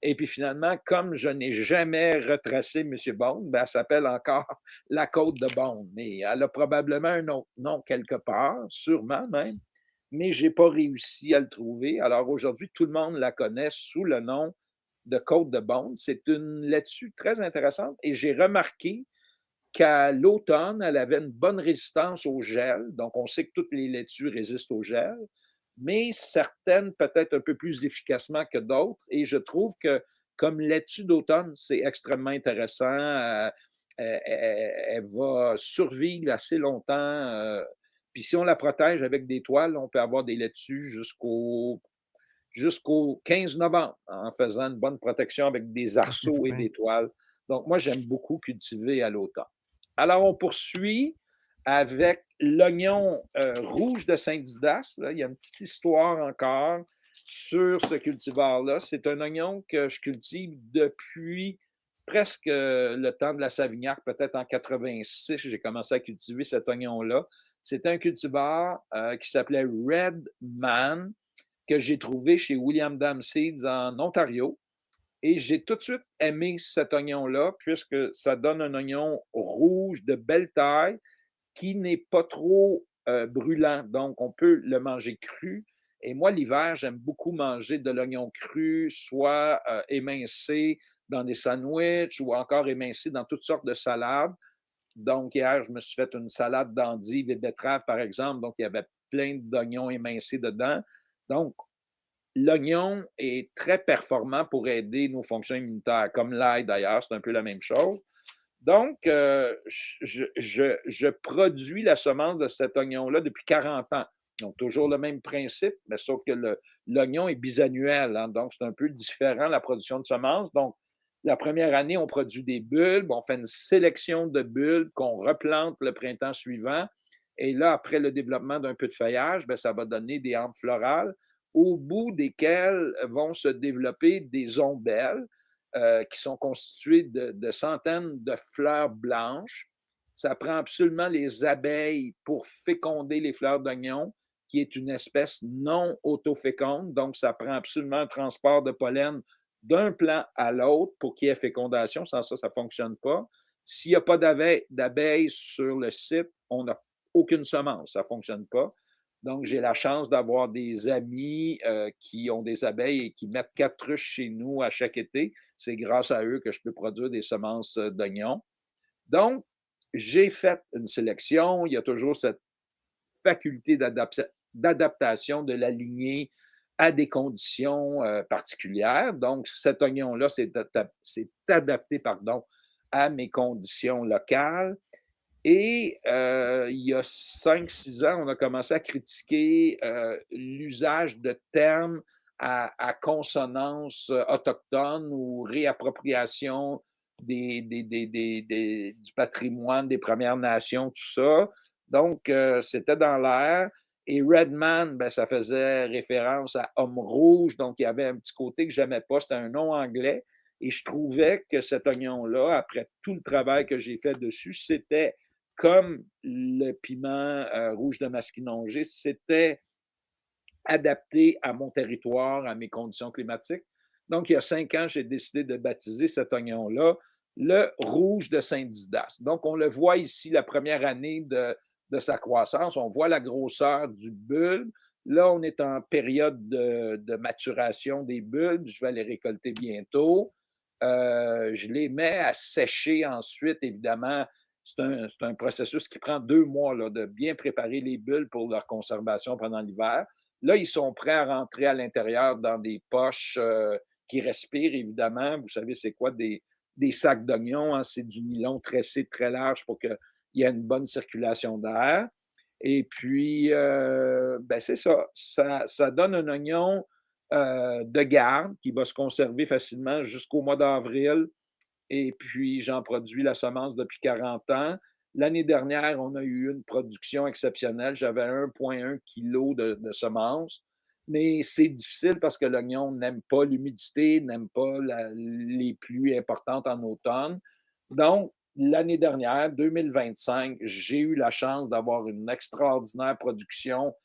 Et puis finalement, comme je n'ai jamais retracé monsieur Bond, ben, elle s'appelle encore la côte de Bond. Mais elle a probablement un autre nom quelque part, sûrement même, mais j'ai pas réussi à le trouver. Alors aujourd'hui, tout le monde la connaît sous le nom de côte de Beaune. C'est une laitue très intéressante et j'ai remarqué qu'à l'automne, elle avait une bonne résistance au gel. Donc, on sait que toutes les laitues résistent au gel, mais certaines peut-être un peu plus efficacement que d'autres. Et je trouve que comme laitue d'automne, c'est extrêmement intéressant. Elle va survivre assez longtemps. Puis si on la protège avec des toiles, on peut avoir des laitues jusqu'au 15 novembre en faisant une bonne protection avec des Ah, c'est arceaux et fin. des toiles. Donc, moi, j'aime beaucoup cultiver à l'automne. Alors, on poursuit avec l'oignon rouge de Saint-Didas. Là. Il y a une petite histoire encore sur ce cultivar-là. C'est un oignon que je cultive depuis presque le temps de la Savignac, peut-être en 86, j'ai commencé à cultiver cet oignon-là. C'est un cultivar qui s'appelait Red Man, que j'ai trouvé chez William Dam Seeds en Ontario. Et j'ai tout de suite aimé cet oignon-là, puisque ça donne un oignon rouge de belle taille qui n'est pas trop brûlant. Donc, on peut le manger cru. Et moi, l'hiver, j'aime beaucoup manger de l'oignon cru, soit émincé dans des sandwichs ou encore émincé dans toutes sortes de salades. Donc, hier, je me suis fait une salade d'endives et de betteraves, par exemple. Donc, il y avait plein d'oignons émincés dedans. Donc, l'oignon est très performant pour aider nos fonctions immunitaires, comme l'ail d'ailleurs, c'est un peu la même chose. Donc, je produis la semence de cet oignon-là depuis 40 ans. Donc, toujours le même principe, mais sauf que l'oignon est bisannuel, hein, donc c'est un peu différent la production de semences. Donc, la première année, on produit des bulbes, on fait une sélection de bulbes qu'on replante le printemps suivant. Et là, après le développement d'un peu de feuillage, bien, ça va donner des hampes florales au bout desquelles vont se développer des ombelles qui sont constituées de centaines de fleurs blanches. Ça prend absolument les abeilles pour féconder les fleurs d'oignon, qui est une espèce non autoféconde. Donc, ça prend absolument un transport de pollen d'un plant à l'autre pour qu'il y ait fécondation. Sans ça, ça ne fonctionne pas. S'il n'y a pas d'abeilles sur le site, on n'a aucune semence. Ça ne fonctionne pas. Donc, j'ai la chance d'avoir des amis qui ont des abeilles et qui mettent 4 ruches chez nous à chaque été. C'est grâce à eux que je peux produire des semences d'oignons. Donc, j'ai fait une sélection. Il y a toujours cette faculté d'adaptation de l'aligner à des conditions particulières. Donc, cet oignon-là, c'est adapté pardon, à mes conditions locales. Et il y a 5, 6 ans, on a commencé à critiquer l'usage de termes à consonance autochtone ou réappropriation du patrimoine des Premières Nations, tout ça. Donc, c'était dans l'air. Et Redman, ben, ça faisait référence à homme rouge, donc il y avait un petit côté que j'aimais pas, c'était un nom anglais et je trouvais que cet oignon-là, après tout le travail que j'ai fait dessus, c'était comme le piment, rouge de masquinongé, c'était adapté à mon territoire, à mes conditions climatiques. Donc il y a 5 ans, j'ai décidé de baptiser cet oignon-là le rouge de Saint-Didas. Donc on le voit ici la première année de sa croissance, on voit la grosseur du bulbe. Là, on est en période de maturation des bulbes, je vais les récolter bientôt. Je les mets à sécher ensuite, évidemment, c'est un processus qui prend 2 mois là, de bien préparer les bulbes pour leur conservation pendant l'hiver. Là, ils sont prêts à rentrer à l'intérieur dans des poches qui respirent, évidemment. Vous savez, c'est quoi des sacs d'oignons? Hein? C'est du nylon tressé très large pour qu'il y ait une bonne circulation d'air. Et puis, ben c'est ça. Ça donne un oignon de garde qui va se conserver facilement jusqu'au mois d'avril. Et puis, j'en produis la semence depuis 40 ans. L'année dernière, on a eu une production exceptionnelle. J'avais 1,1 kg de semences. Mais c'est difficile parce que l'oignon n'aime pas l'humidité, n'aime pas les pluies importantes en automne. Donc, l'année dernière, 2025, j'ai eu la chance d'avoir une extraordinaire production,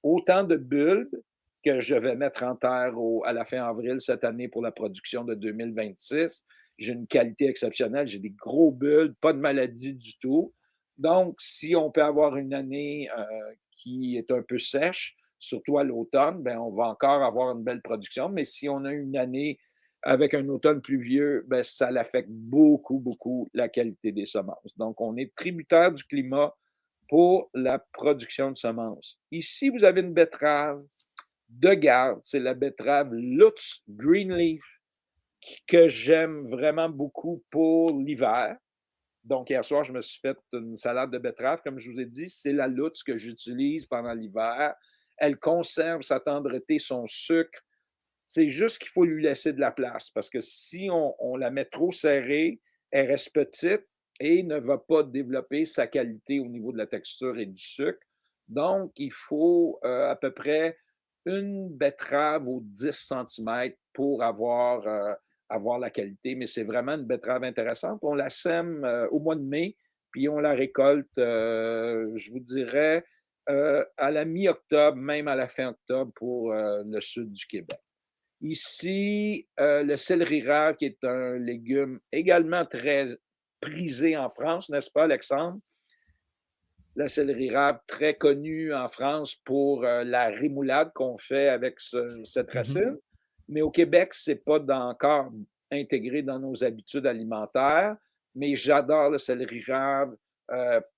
autant de bulbes que je vais mettre en terre à la fin avril cette année pour la production de 2026. J'ai une qualité exceptionnelle, j'ai des gros bulbes, pas de maladie du tout. Donc, si on peut avoir une année qui est un peu sèche, surtout à l'automne, ben, on va encore avoir une belle production. Mais si on a une année avec un automne pluvieux, ben, ça l'affecte beaucoup, beaucoup la qualité des semences. Donc, on est tributaire du climat pour la production de semences. Ici, vous avez une betterave de garde, c'est la betterave Lutz Greenleaf que j'aime vraiment beaucoup pour l'hiver. Donc, hier soir, je me suis fait une salade de betterave. Comme je vous ai dit, c'est la Lutz que j'utilise pendant l'hiver. Elle conserve sa tendreté, son sucre. C'est juste qu'il faut lui laisser de la place parce que si on la met trop serrée, elle reste petite et ne va pas développer sa qualité au niveau de la texture et du sucre. Donc, il faut à peu près une betterave aux 10 centimètres pour avoir la qualité. Mais c'est vraiment une betterave intéressante. On la sème au mois de mai, puis on la récolte, je vous dirais, à la mi-octobre, même à la fin octobre pour le sud du Québec. Ici, le céleri rave, qui est un légume également très prisé en France, n'est-ce pas, Alexandre? Le céleri rave, très connu en France pour la rémoulade qu'on fait avec cette Mhm. racine. Mais au Québec, c'est pas encore intégré dans nos habitudes alimentaires. Mais j'adore le céleri rave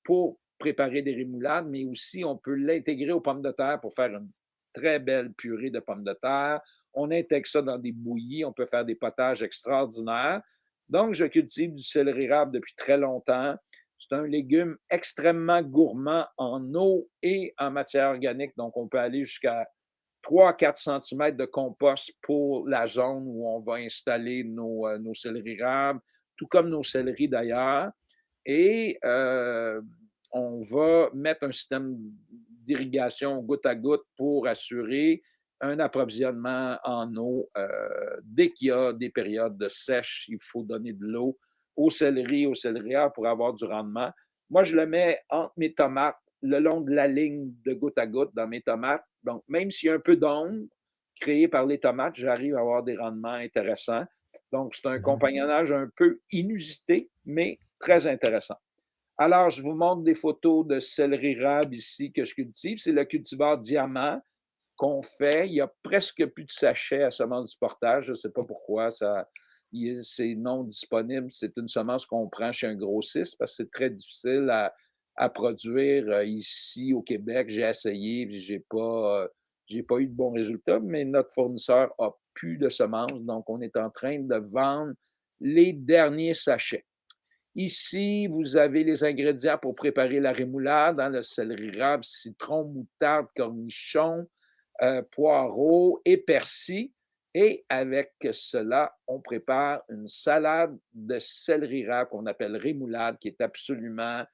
pour préparer des rémoulades, mais aussi on peut l'intégrer aux pommes de terre pour faire une très belle purée de pommes de terre. On intègre ça dans des bouillies, on peut faire des potages extraordinaires. Donc, je cultive du céleri rave depuis très longtemps. C'est un légume extrêmement gourmand en eau et en matière organique. Donc, on peut aller jusqu'à 3 à 4 cm de compost pour la zone où on va installer nos céleri raves, tout comme nos céleris d'ailleurs. Et on va mettre un système d'irrigation goutte à goutte pour assurer un approvisionnement en eau. Dès qu'il y a des périodes de sèche, il faut donner de l'eau au céleri pour avoir du rendement. Moi, je le mets entre mes tomates, le long de la ligne de goutte à goutte dans mes tomates. Donc, même s'il y a un peu d'ombre créée par les tomates, j'arrive à avoir des rendements intéressants. Donc, c'est un Mhm. compagnonnage un peu inusité, mais très intéressant. Alors, je vous montre des photos de céleri rave ici que je cultive. C'est le cultivar diamant qu'on fait. Il y a presque plus de sachets à semence du portage. Je ne sais pas pourquoi. C'est non disponible. C'est une semence qu'on prend chez un grossiste parce que c'est très difficile à produire ici au Québec. J'ai essayé, j'ai pas eu de bons résultats, mais notre fournisseur a plus de semences. Donc, on est en train de vendre les derniers sachets. Ici, vous avez les ingrédients pour préparer la rémoulade, hein, le céleri rave, citron, moutarde, cornichon, poireaux et persil. Et avec cela, on prépare une salade de céleri rave qu'on appelle rémoulade, qui est absolument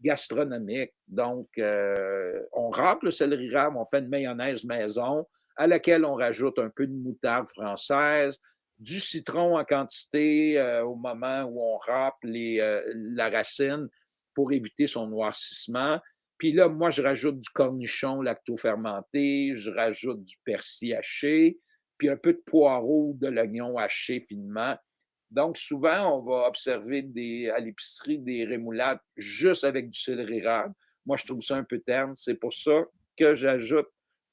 gastronomique. Donc, on râpe le céleri rave, on fait une mayonnaise maison à laquelle on rajoute un peu de moutarde française, du citron en quantité au moment où on râpe la racine pour éviter son noircissement. Puis là, moi, je rajoute du cornichon lacto-fermenté, je rajoute du persil haché, puis un peu de poireau, de l'oignon haché finement. Donc, souvent, on va observer à l'épicerie des rémoulades juste avec du céleri rave. Moi, je trouve ça un peu terne. C'est pour ça que j'ajoute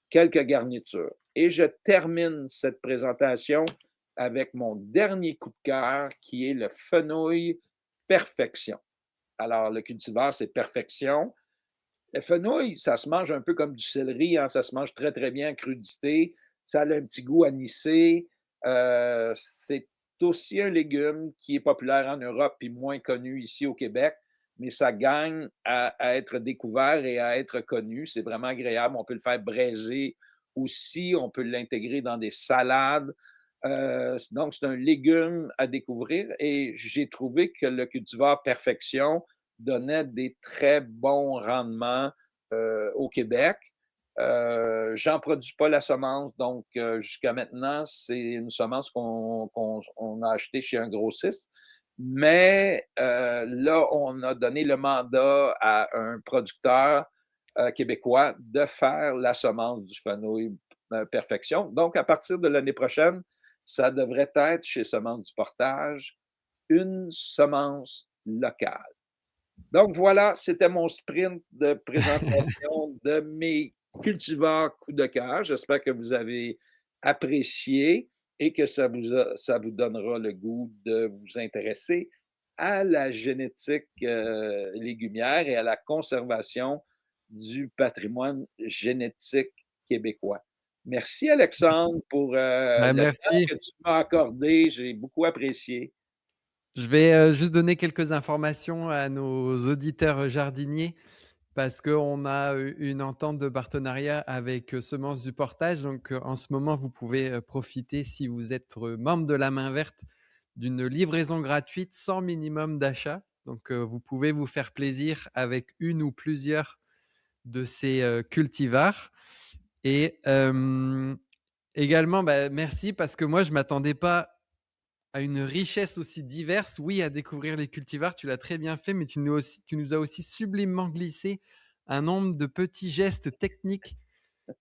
quelques garnitures. Et je termine cette présentation avec mon dernier coup de cœur qui est le fenouil perfection. Alors, le cultivar, c'est perfection. Le fenouil, ça se mange un peu comme du céleri, hein, ça se mange très, très bien en crudité. Ça a un petit goût anisé. C'est aussi un légume qui est populaire en Europe et moins connu ici au Québec, mais ça gagne à être découvert et à être connu. C'est vraiment agréable. On peut le faire braiser aussi. On peut l'intégrer dans des salades. Donc, c'est un légume à découvrir et j'ai trouvé que le cultivar perfection donnait des très bons rendements au Québec. J'en produis pas la semence, donc jusqu'à maintenant, c'est une semence qu'on a achetée chez un grossiste. Mais là, on a donné le mandat à un producteur québécois de faire la semence du fenouil perfection. Donc, à partir de l'année prochaine, ça devrait être chez Semences du Portage une semence locale. Donc voilà, c'était mon sprint de présentation de mes cultivars coup de cœur. J'espère que vous avez apprécié et que ça vous donnera le goût de vous intéresser à la génétique légumière et à la conservation du patrimoine génétique québécois. Merci Alexandre pour Bah, le temps merci. que tu m'as accordé. J'ai beaucoup apprécié. Je vais juste donner quelques informations à nos auditeurs jardiniers parce qu'on a une entente de partenariat avec Semences du Portage. Donc, en ce moment, vous pouvez profiter, si vous êtes membre de la Main Verte, d'une livraison gratuite sans minimum d'achat. Donc, vous pouvez vous faire plaisir avec une ou plusieurs de ces cultivars. Et également, bah, merci parce que moi, je ne m'attendais pas à une richesse aussi diverse. Oui, à découvrir les cultivars, tu l'as très bien fait, mais tu nous as aussi sublimement glissé un nombre de petits gestes techniques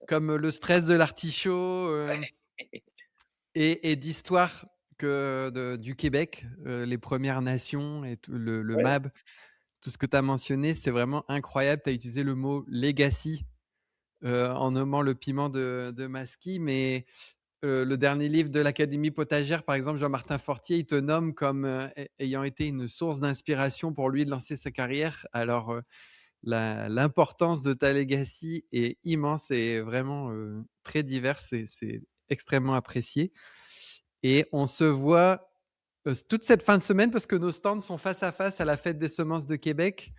comme le stress de l'artichaut et d'histoire du Québec, les Premières Nations et tout, le Oui. MAB, tout ce que tu as mentionné, c'est vraiment incroyable. Tu as utilisé le mot legacy en nommant le piment de Masqui, mais le dernier livre de l'Académie potagère, par exemple, Jean-Martin Fortier, il te nomme comme ayant été une source d'inspiration pour lui de lancer sa carrière. Alors, l'importance de ta legacy est immense et vraiment très diverse et c'est extrêmement apprécié. Et on se voit toute cette fin de semaine parce que nos stands sont face à face à la Fête des semences de Québec.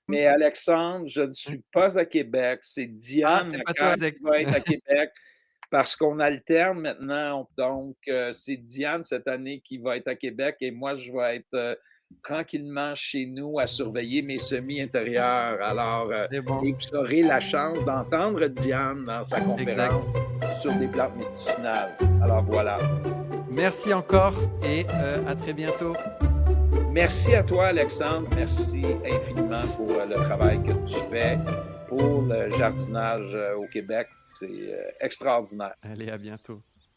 Mais Alexandre, je ne Oui. suis pas à Québec. C'est Ah, Diane c'est pas toi, Leclerc Zach. qui va être à Québec parce qu'on alterne maintenant. Donc, c'est Diane cette année qui va être à Québec et moi, je vais être tranquillement chez nous à surveiller mes semis intérieurs. Alors, C'est bon, et vous aurez la chance d'entendre Diane dans sa conférence exact. sur des plantes médicinales. Alors voilà. Merci encore et à très bientôt. Merci à toi, Alexandre. Merci infiniment pour le travail que tu fais pour le jardinage au Québec. C'est extraordinaire. Allez, à bientôt.